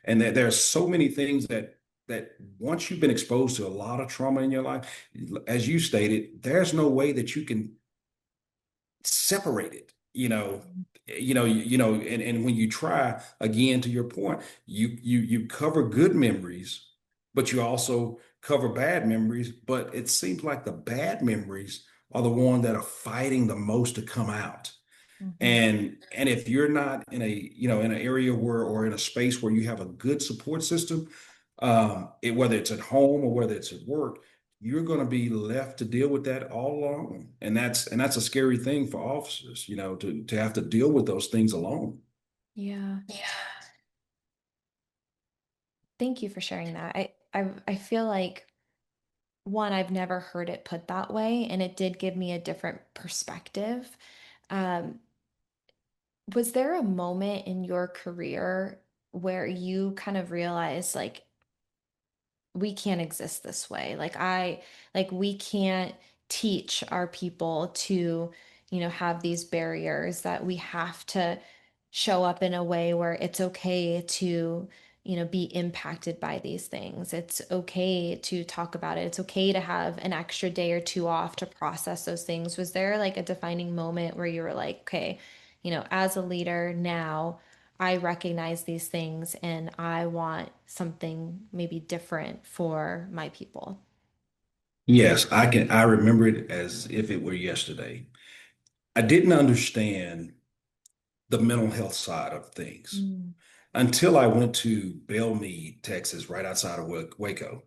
Speaker 2: And there are so many things that once you've been exposed to a lot of trauma in your life, as you stated, there's no way that you can separate it. And when you try, again, to your point, you cover good memories, but you also cover bad memories. But it seems like the bad memories are the one that are fighting the most to come out.
Speaker 1: Hmm.
Speaker 2: And if you're not in an area where or in a space where you have a good support system, whether it's at home or whether it's at work, you're going to be left to deal with that all alone. And that's a scary thing for officers, to have to deal with those things alone.
Speaker 1: Yeah. Thank you for sharing that. I feel like one, I've never heard it put that way, and it did give me a different perspective. Um, was there a moment in your career where you kind of realized like we can't exist this way. Like we can't teach our people to, have these barriers that we have to show up in a way where it's okay to, be impacted by these things. It's okay to talk about it. It's okay to have an extra day or two off to process those things. Was there like a defining moment where you were like, okay, as a leader now, I recognize these things and I want something maybe different for my people.
Speaker 2: Yes, I remember it as if it were yesterday. I didn't understand the mental health side of things
Speaker 1: Mm.
Speaker 2: until I went to Bellmead, Texas, right outside of Waco.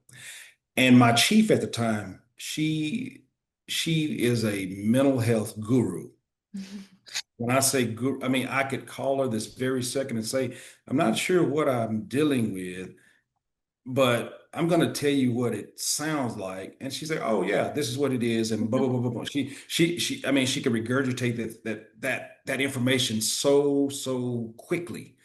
Speaker 2: And my chief at the time, she is a mental health guru. When I say guru, I mean I could call her this very second and say, I'm not sure what I'm dealing with, but I'm gonna tell you what it sounds like. And she's like, oh yeah, this is what it is, and blah blah blah blah blah. I mean, she could regurgitate that information so quickly.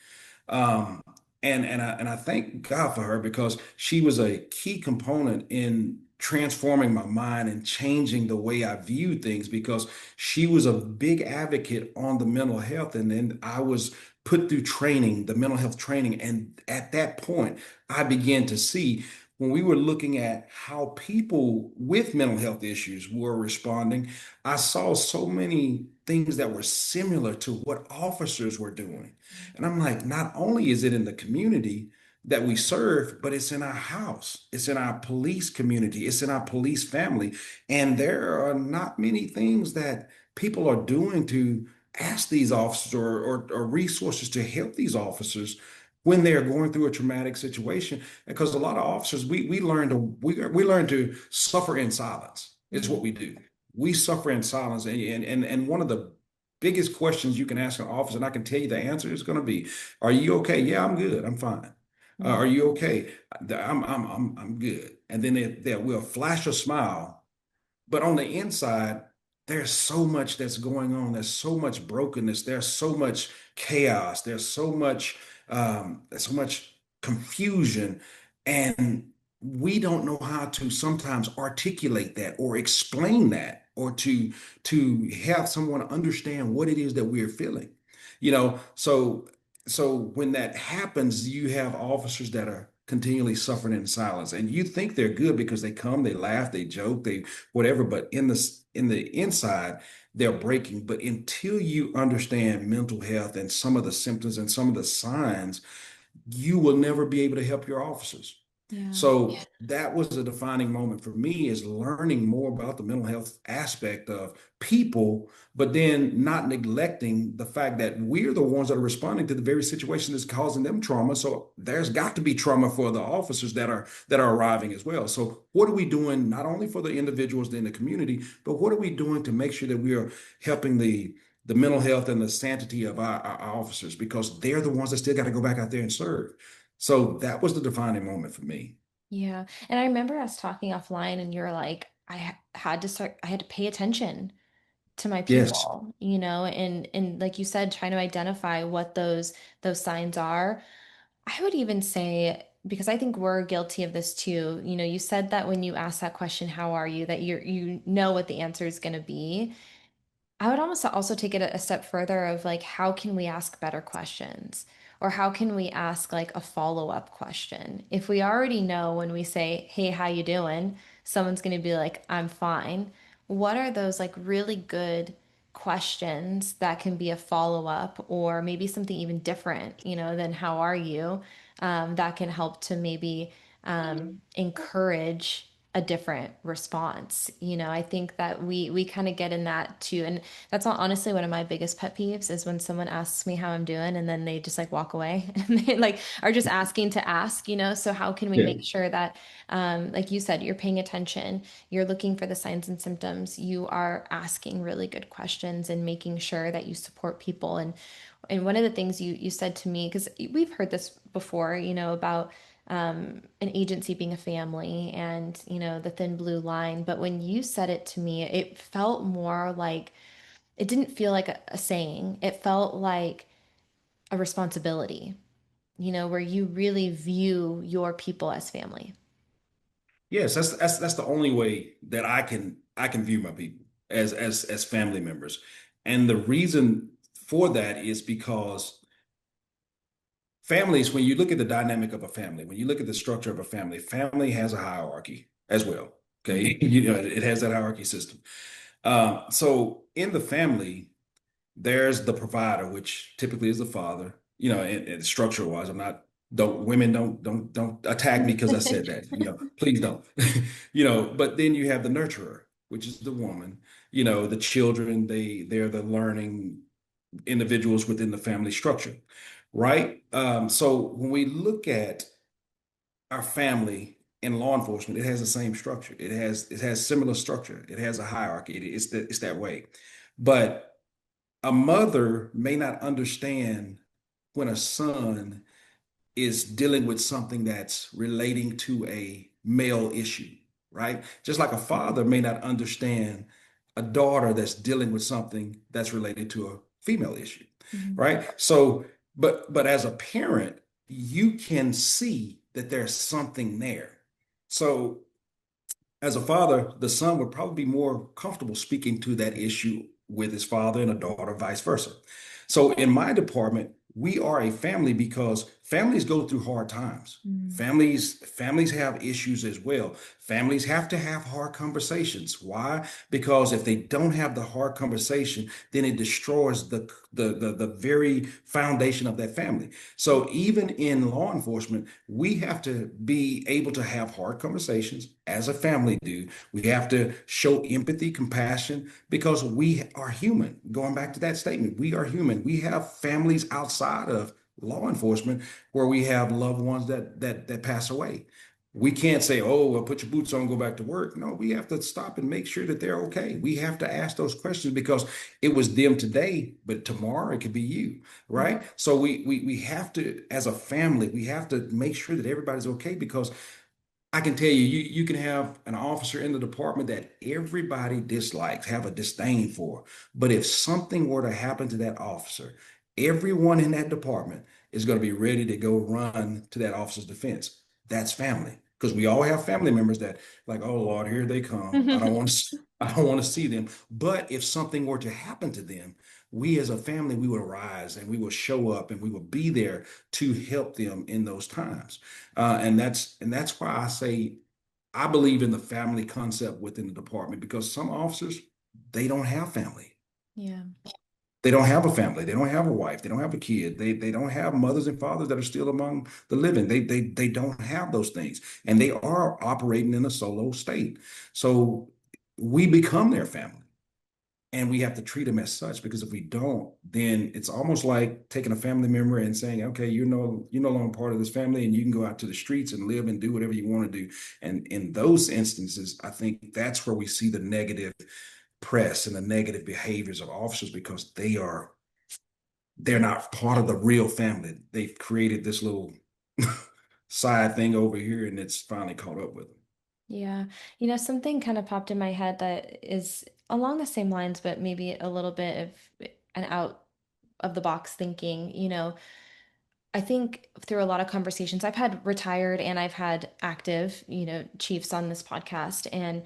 Speaker 2: Um, and I thank God for her because she was a key component in transforming my mind and changing the way I viewed things because she was a big advocate on the mental health. And then I was put through training, the mental health training. And at that point, I began to see when we were looking at how people with mental health issues were responding, I saw so many things that were similar to what officers were doing. And I'm like, not only is it in the community that we serve, but it's in our house, it's in our police community, it's in our police family. And there are not many things that people are doing to ask these officers or resources to help these officers when they're going through a traumatic situation. Because a lot of officers, we learn to suffer in silence. It's
Speaker 1: Mm.
Speaker 2: what we do. We suffer in silence. And one of the biggest questions you can ask an officer, and I can tell you the answer is going to be, "Are you okay?" "Yeah, I'm good. I'm fine."
Speaker 1: Mm.
Speaker 2: "Are you okay?" I'm good." And then they will flash a smile, but on the inside, there's so much that's going on. There's so much brokenness. There's so much chaos. There's so much confusion. And we don't know how to sometimes articulate that or explain that or to have someone understand what it is that we're feeling. So when that happens, you have officers that are continually suffering in silence, and you think they're good because they come, they laugh, they joke, they whatever, but in the inside, they're breaking. But until you understand mental health and some of the symptoms and some of the signs, you will never be able to help your officers.
Speaker 1: Yeah.
Speaker 2: So that was a defining moment for me, is learning more about the mental health aspect of people, but then not neglecting the fact that we're the ones that are responding to the very situation that's causing them trauma. So there's got to be trauma for the officers that are arriving as well. So what are we doing not only for the individuals in the community, but what are we doing to make sure that we are helping the mental health and the sanity of our officers because they're the ones that still got to go back out there and serve. So that was the defining moment for me.
Speaker 1: Yeah. And I remember us talking offline and you're like, had to start, I had to pay attention to my
Speaker 2: Yes.
Speaker 1: people, and like you said, trying to identify what those signs are. I would even say, because I think we're guilty of this too. You said that when you ask that question, how are you, that you know what the answer is going to be. I would almost also take it a step further of like, how can we ask better questions? Or how can we ask like a follow-up question? If we already know when we say, "Hey, how you doing?" Someone's going to be like, "I'm fine." What are those like really good questions that can be a follow-up or maybe something even different, than "How are you?" That can help to maybe encourage a different response. I think that we kind of get in that too. And that's not honestly one of my biggest pet peeves is when someone asks me how I'm doing and then they just like walk away and they like are just asking to ask. So how can we
Speaker 2: Yeah.
Speaker 1: make sure that like you said, you're paying attention, you're looking for the signs and symptoms, you are asking really good questions and making sure that you support people. And one of the things you said to me, because we've heard this before, about an agency being a family and, the thin blue line. But when you said it to me, it felt more like it didn't feel like a saying. It felt like a responsibility, where you really view your people as family.
Speaker 2: Yes, that's the only way that I can view my people as family members. And the reason for that is because families, when you look at the dynamic of a family, when you look at the structure of a family, family has a hierarchy as well. Okay. It has that hierarchy system. So in the family, there's the provider, which typically is the father, and structural wise, I'm not, don't, women don't attack me because I said that, please don't, but then you have the nurturer, which is the woman, the children, they're the learning individuals within the family structure, right? So when we look at our family in law enforcement, it has the same structure. It has similar structure. It has a hierarchy. It's that way. But a mother may not understand when a son is dealing with something that's relating to a male issue, right? Just like a father may not understand a daughter that's dealing with something that's related to a female issue,
Speaker 1: Mhm.
Speaker 2: right? So, but as a parent, you can see that there's something there. So as a father, the son would probably be more comfortable speaking to that issue with his father and a daughter, vice versa. So in my department, we are a family because families go through hard times.
Speaker 1: Mm.
Speaker 2: Families have issues as well. Families have to have hard conversations. Why? Because if they don't have the hard conversation, then it destroys the very foundation of that family. So even in law enforcement, we have to be able to have hard conversations as a family do. We have to show empathy, compassion, because we are human. Going back to that statement, we are human. We have families outside of law enforcement where we have loved ones that pass away. We can't say, "Oh, well, put your boots on, go back to work." No, we have to stop and make sure that they're okay. We have to ask those questions because it was them today, but tomorrow it could be you, right? So we have to, as a family, we have to make sure that everybody's okay because I can tell you, you can have an officer in the department that everybody dislikes, have a disdain for. But if something were to happen to that officer, everyone in that department is going to be ready to go run to that officer's defense. That's family. Because we all have family members that like, oh Lord, here they come. I don't want to see them. But if something were to happen to them, we as a family, we will rise and we will show up and we will be there to help them in those times. And that's why I say I believe in the family concept within the department because some officers they don't have family.
Speaker 1: Yeah.
Speaker 2: They don't have a family. They don't have a wife. They don't have a kid. They don't have mothers and fathers that are still among the living. They don't have those things, and they are operating in a solo state. So we become their family. And we have to treat them as such because if we don't, then it's almost like taking a family member and saying, okay, you're no longer part of this family and you can go out to the streets and live and do whatever you want to do. And in those instances, I think that's where we see the negative press and the negative behaviors of officers because they're not part of the real family. They've created this little side thing over here, and it's finally caught up with them.
Speaker 1: Yeah. Something kind of popped in my head that is along the same lines, but maybe a little bit of an out of the box thinking. I think through a lot of conversations, I've had retired and I've had active, chiefs on this podcast. And,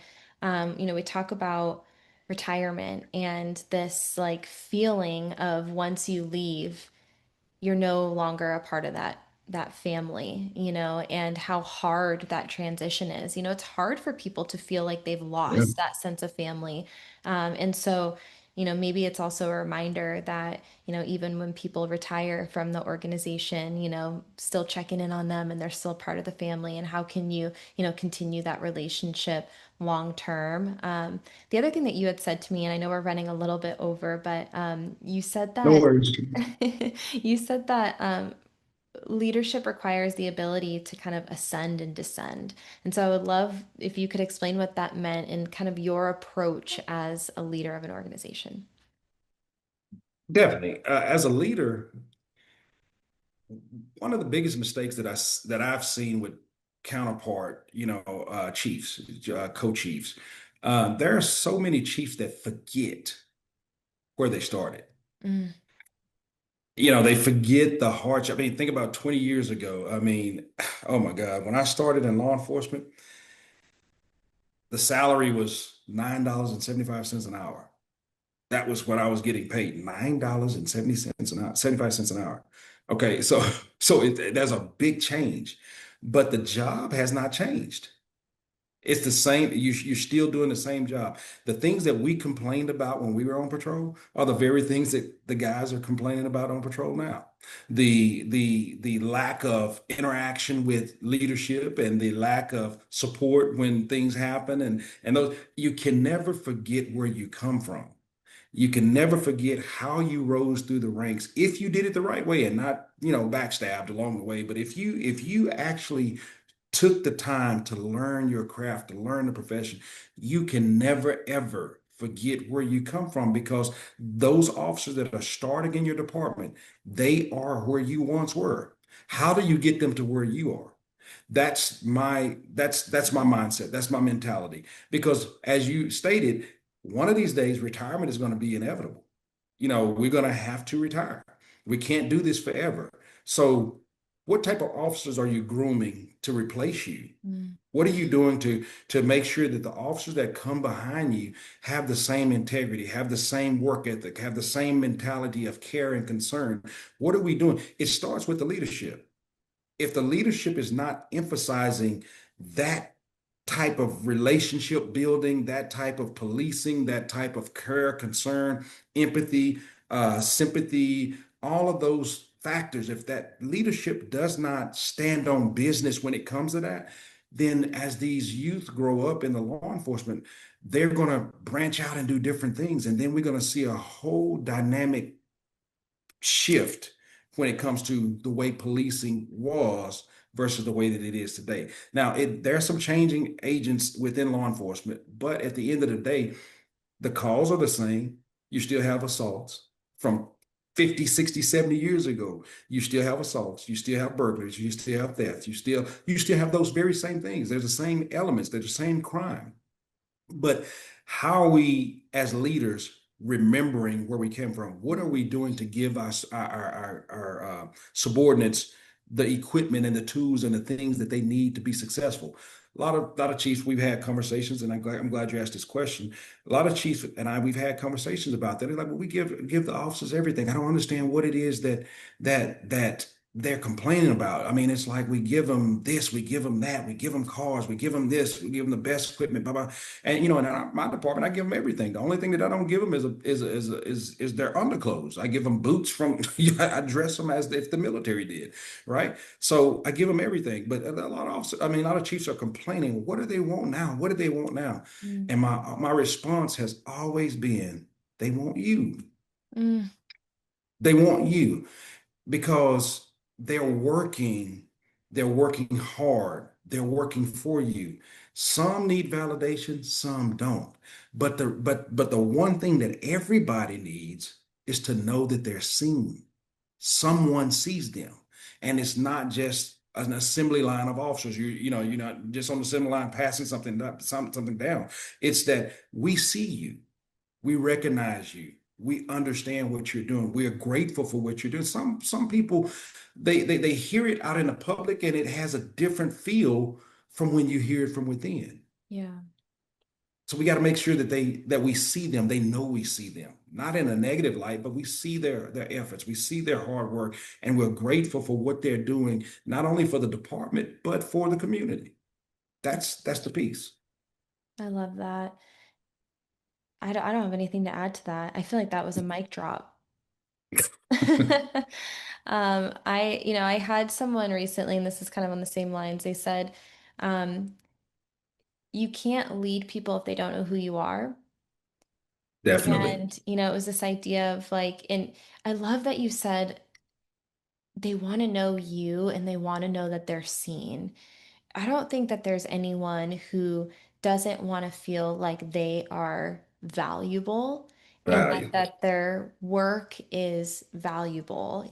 Speaker 1: we talk about retirement and this like feeling of once you leave, you're no longer a part of that family, and how hard that transition is. It's hard for people to feel like they've
Speaker 2: Yeah.
Speaker 1: lost that sense of family. And so, maybe it's also a reminder that, even when people retire from the organization, still checking in on them and they're still part of the family. And how can you, continue that relationship long term? The other thing that you had said to me, and I know we're running a little bit over, but you said
Speaker 2: No
Speaker 1: that
Speaker 2: worries.
Speaker 1: you said that leadership requires the ability to kind of ascend and descend. And so I would love if you could explain what that meant and kind of your approach as a leader of an organization.
Speaker 2: Definitely. As a leader, one of the biggest mistakes that I've seen with counterpart, chiefs, co-chiefs, there are so many chiefs that forget where they started.
Speaker 1: Mm,
Speaker 2: They forget the hardship. I mean, think about 20 years ago. I mean, oh my God, when I started in law enforcement, the salary was $9.75 an hour. That was what I was getting paid, $9.70 an hour, 75 cents an hour. Okay, there's a big change, but the job has not changed. It's the same. You're still doing the same job. The things that we complained about when we were on patrol are the very things that the guys are complaining about on patrol now. The lack of interaction with leadership and the lack of support when things happen, and those, you can never forget where you come from. You can never forget how you rose through the ranks if you did it the right way and not, backstabbed along the way. But if you actually took the time to learn your craft, to learn the profession, you can never ever forget where you come from because those officers that are starting in your department, they are where you once were. How do you get them to where you are? That's my mindset. That's my mentality. Because as you stated, one of these days retirement is going to be inevitable. We're going to have to retire. We can't do this forever. So, what type of officers are you grooming to replace you?
Speaker 1: mm,
Speaker 2: What are you doing to make sure that the officers that come behind you have the same integrity, have the same work ethic, have the same mentality of care and concern? What are we doing? It starts with the leadership. If the leadership is not emphasizing that type of relationship building, that type of policing, that type of care, concern, empathy, sympathy, all of those factors, if that leadership does not stand on business when it comes to that, then as these youth grow up in the law enforcement, they're going to branch out and do different things. And then we're going to see a whole dynamic shift when it comes to the way policing was versus the way that it is today. Now, there are some changing agents within law enforcement, but at the end of the day, the calls are the same. You still have assaults from 50, 60, 70 years ago. You still have assaults, you still have burglaries, you still have theft, you still have those very same things. There's the same elements, there's the same crime. But how are we as leaders remembering where we came from? What are we doing to give us our subordinates the equipment and the tools and the things that they need to be successful? A lot of chiefs we've had conversations, and I'm glad you asked this question. A lot of chiefs and we've had conversations about that. They're like, well, we give the officers everything. I don't understand what it is that they're complaining about. I mean, it's like we give them this, we give them that, we give them cars, we give them this, we give them the best equipment, blah blah. And my department, I give them everything. The only thing that I don't give them is their underclothes. I give them boots from. I dress them as if the military did, right? So I give them everything. But a lot of officers, I mean, a lot of chiefs are complaining. What do they want now? What do they want now?
Speaker 1: mm,
Speaker 2: And my response has always been, they want you.
Speaker 1: mm,
Speaker 2: They want you because they're working, they're working hard, they're working for you. Some need validation, some don't. But the one thing that everybody needs is to know that they're seen. Someone sees them. And it's not just an assembly line of officers. You're not just on the assembly line passing something down. It's that we see you, we recognize you, we understand what you're doing. We are grateful for what you're doing. Some people they hear it out in the public and it has a different feel from when you hear it from within.
Speaker 1: Yeah,
Speaker 2: So we got to make sure that we see them. They know we see them, not in a negative light, but we see their efforts, we see their hard work, and we're grateful for what they're doing, not only for the department but for the community. That's the piece.
Speaker 1: I love that. I don't have anything to add to that. I feel like that was a mic drop. I had someone recently, and this is kind of on the same lines. They said, um, you can't lead people if they don't know who you are.
Speaker 2: Definitely.
Speaker 1: And, it was this idea of like, and I love that you said they want to know you and they want to know that they're seen. I don't think that there's anyone who doesn't want to feel like they are valuable and
Speaker 2: Valuable.
Speaker 1: that their work is valuable.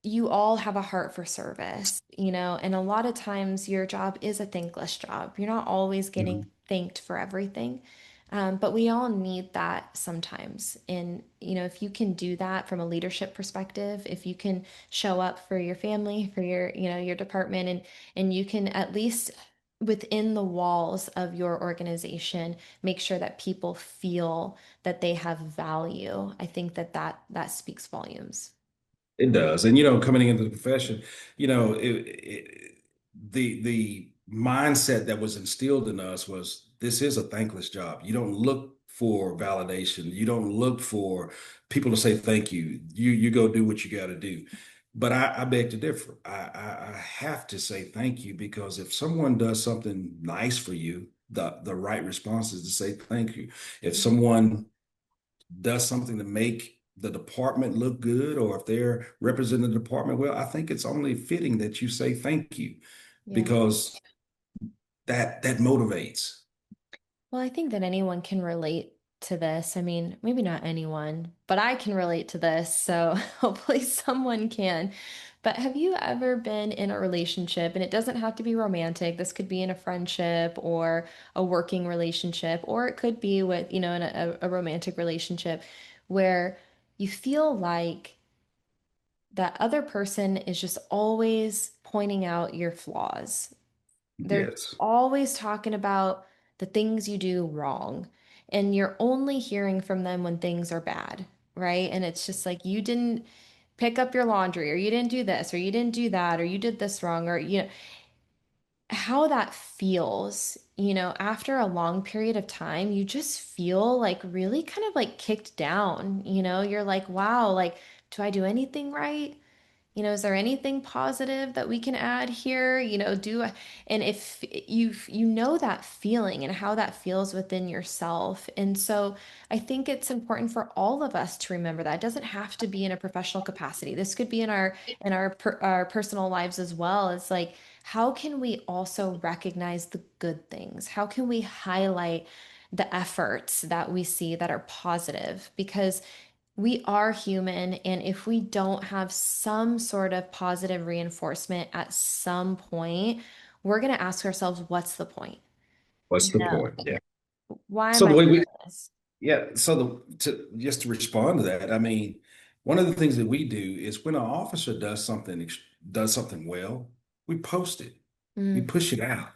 Speaker 1: You all have a heart for service, and a lot of times your job is a thankless job. You're not always getting
Speaker 2: Mhm.
Speaker 1: thanked for everything. But we all need that sometimes. And, if you can do that from a leadership perspective, if you can show up for your family, for your department, and you can at least within the walls of your organization, make sure that people feel that they have value. I think that speaks volumes.
Speaker 2: It does. And coming into the profession, the mindset that was instilled in us was this is a thankless job. You don't look for validation. You don't look for people to say thank you. You go do what you got to do. But I beg to differ. I have to say thank you because if someone does something nice for you, the right response is to say thank you. If someone does something to make the department look good, or if they're representing the department well, I think it's only fitting that you say thank you
Speaker 1: Yeah.
Speaker 2: because that motivates.
Speaker 1: Well, I think that anyone can relate to this. I mean, maybe not anyone, but I can relate to this. So hopefully someone can. But have you ever been in a relationship, and it doesn't have to be romantic. This could be in a friendship or a working relationship, or it could be with, in a romantic relationship where you feel like that other person is just always pointing out your flaws. They're
Speaker 2: Yes.
Speaker 1: always talking about the things you do wrong, and you're only hearing from them when things are bad, right? And it's just like you didn't pick up your laundry, or you didn't do this, or you didn't do that, or you did this wrong, or how that feels, after a long period of time, you just feel like really kind of like kicked down, you're like, wow, like, do I do anything right? Is there anything positive that we can add here? And if you know that feeling and how that feels within yourself. And so I think it's important for all of us to remember that. It doesn't have to be in a professional capacity. This could be in our personal lives as well. It's like, how can we also recognize the good things? How can we highlight the efforts that we see that are positive? Because we are human, and if we don't have some sort of positive reinforcement at some point, we're going to ask ourselves, what's the point?
Speaker 2: What's
Speaker 1: You
Speaker 2: the
Speaker 1: know,
Speaker 2: point? Yeah.
Speaker 1: why
Speaker 2: So
Speaker 1: am
Speaker 2: the
Speaker 1: I
Speaker 2: way
Speaker 1: doing
Speaker 2: we
Speaker 1: this?
Speaker 2: Yeah, so to just to respond to that, I mean, one of the things that we do is when an officer does something well, we post it. We
Speaker 1: Mm,
Speaker 2: push it out,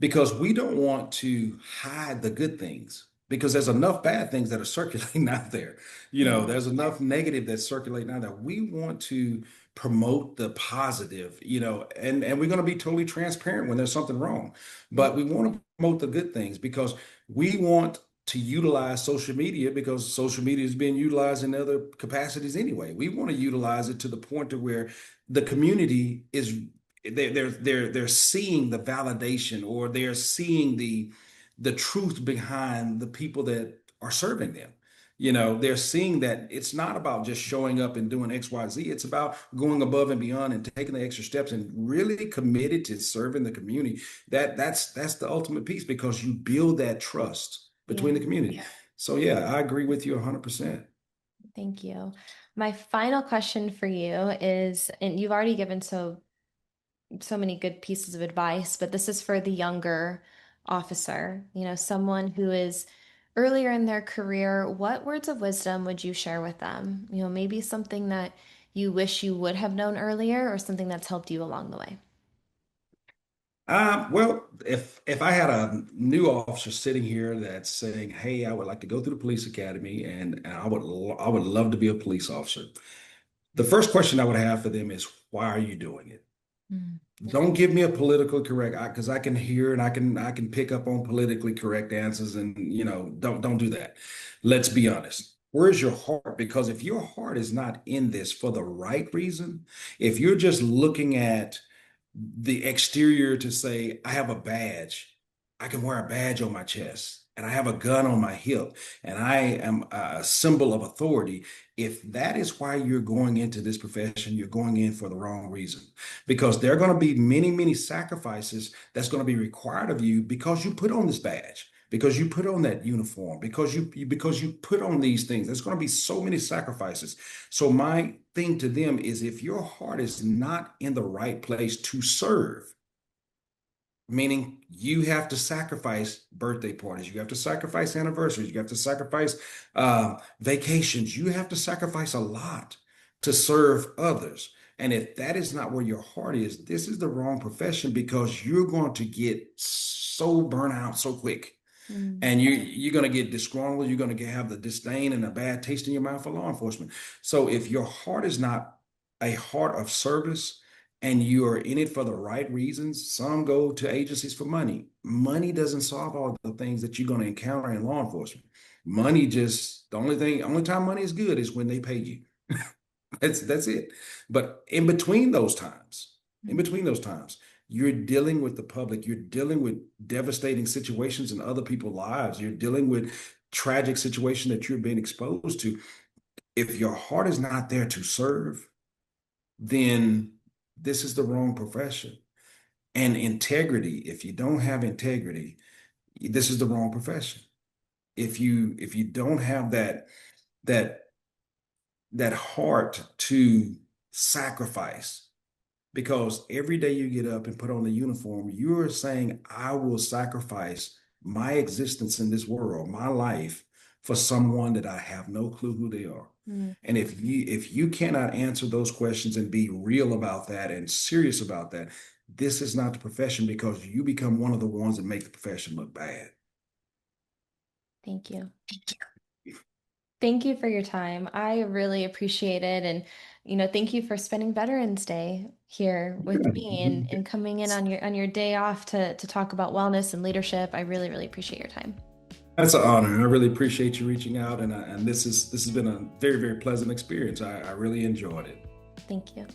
Speaker 2: because we don't want to hide the good things because there's enough bad things that are circulating out there.
Speaker 1: yeah.
Speaker 2: There's enough negative that's circulating out there. We want to promote the positive, and we're going to be totally transparent when there's something wrong,
Speaker 1: Yeah.
Speaker 2: but we want to promote the good things because we want to utilize social media because social media is being utilized in other capacities anyway. We want to utilize it to the point to where the community is they're seeing the validation or they're seeing the truth behind the people that are serving them. They're seeing that it's not about just showing up and doing XYZ. It's about going above and beyond and taking the extra steps and really committed to serving the community. That's the ultimate piece because you build that trust between
Speaker 1: Yeah.
Speaker 2: the community. So yeah, I agree with you 100%.
Speaker 1: Thank you. My final question for you is, and you've already given so many good pieces of advice, but this is for the younger officer, someone who is earlier in their career. What words of wisdom would you share with them? Maybe something that you wish you would have known earlier or something that's helped you along the way.
Speaker 2: Well, if I had a new officer sitting here that's saying, "Hey, I would like to go through the police academy, and I would love to be a police officer," the first question I would have for them is, "Why are you doing it?"
Speaker 1: Mm.
Speaker 2: Don't give me a politically correct, because I can hear and I can pick up on politically correct answers, and don't do that. Let's be honest. Where's your heart? Because if your heart is not in this for the right reason, if you're just looking at the exterior to say, I have a badge, I can wear a badge on my chest, and I have a gun on my hip, and I am a symbol of authority. If that is why you're going into this profession, you're going in for the wrong reason, because there are going to be many, many sacrifices that's going to be required of you because you put on this badge. Because you put on that uniform, because you put on these things, there's going to be so many sacrifices. So my thing to them is if your heart is not in the right place to serve, meaning you have to sacrifice birthday parties, you have to sacrifice anniversaries, you have to sacrifice vacations, you have to sacrifice a lot to serve others. And if that is not where your heart is, this is the wrong profession because you're going to get so burnt out so quick,
Speaker 1: Mm.
Speaker 2: and you're going to get disgruntled. You're going to have the disdain and a bad taste in your mouth for law enforcement. So if your heart is not a heart of service and you are in it for the right reasons, some go to agencies for money. Money doesn't solve all the things that you're going to encounter in law enforcement. Money just only time money is good is when they pay you. That's it. But in between those times, you're dealing with the public, you're dealing with devastating situations in other people's lives, you're dealing with tragic situations that you're being exposed to. If your heart is not there to serve, then this is the wrong profession. And integrity, if you don't have integrity, this is the wrong profession. If you don't have that that heart to sacrifice, because every day you get up and put on the uniform, you're saying, I will sacrifice my existence in this world, my life, for someone that I have no clue who they are.
Speaker 1: Mm.
Speaker 2: And if you cannot answer those questions and be real about that and serious about that, this is not the profession because you become one of the ones that make the profession look bad.
Speaker 1: Thank you. Thank you for your time. I really appreciate it. And, thank you for spending Veterans Day here with me and coming in on your day off to talk about wellness and leadership. I really, really appreciate your time.
Speaker 2: That's an honor. I really appreciate you reaching out, and this has been a very, very pleasant experience. I really enjoyed it.
Speaker 1: Thank you.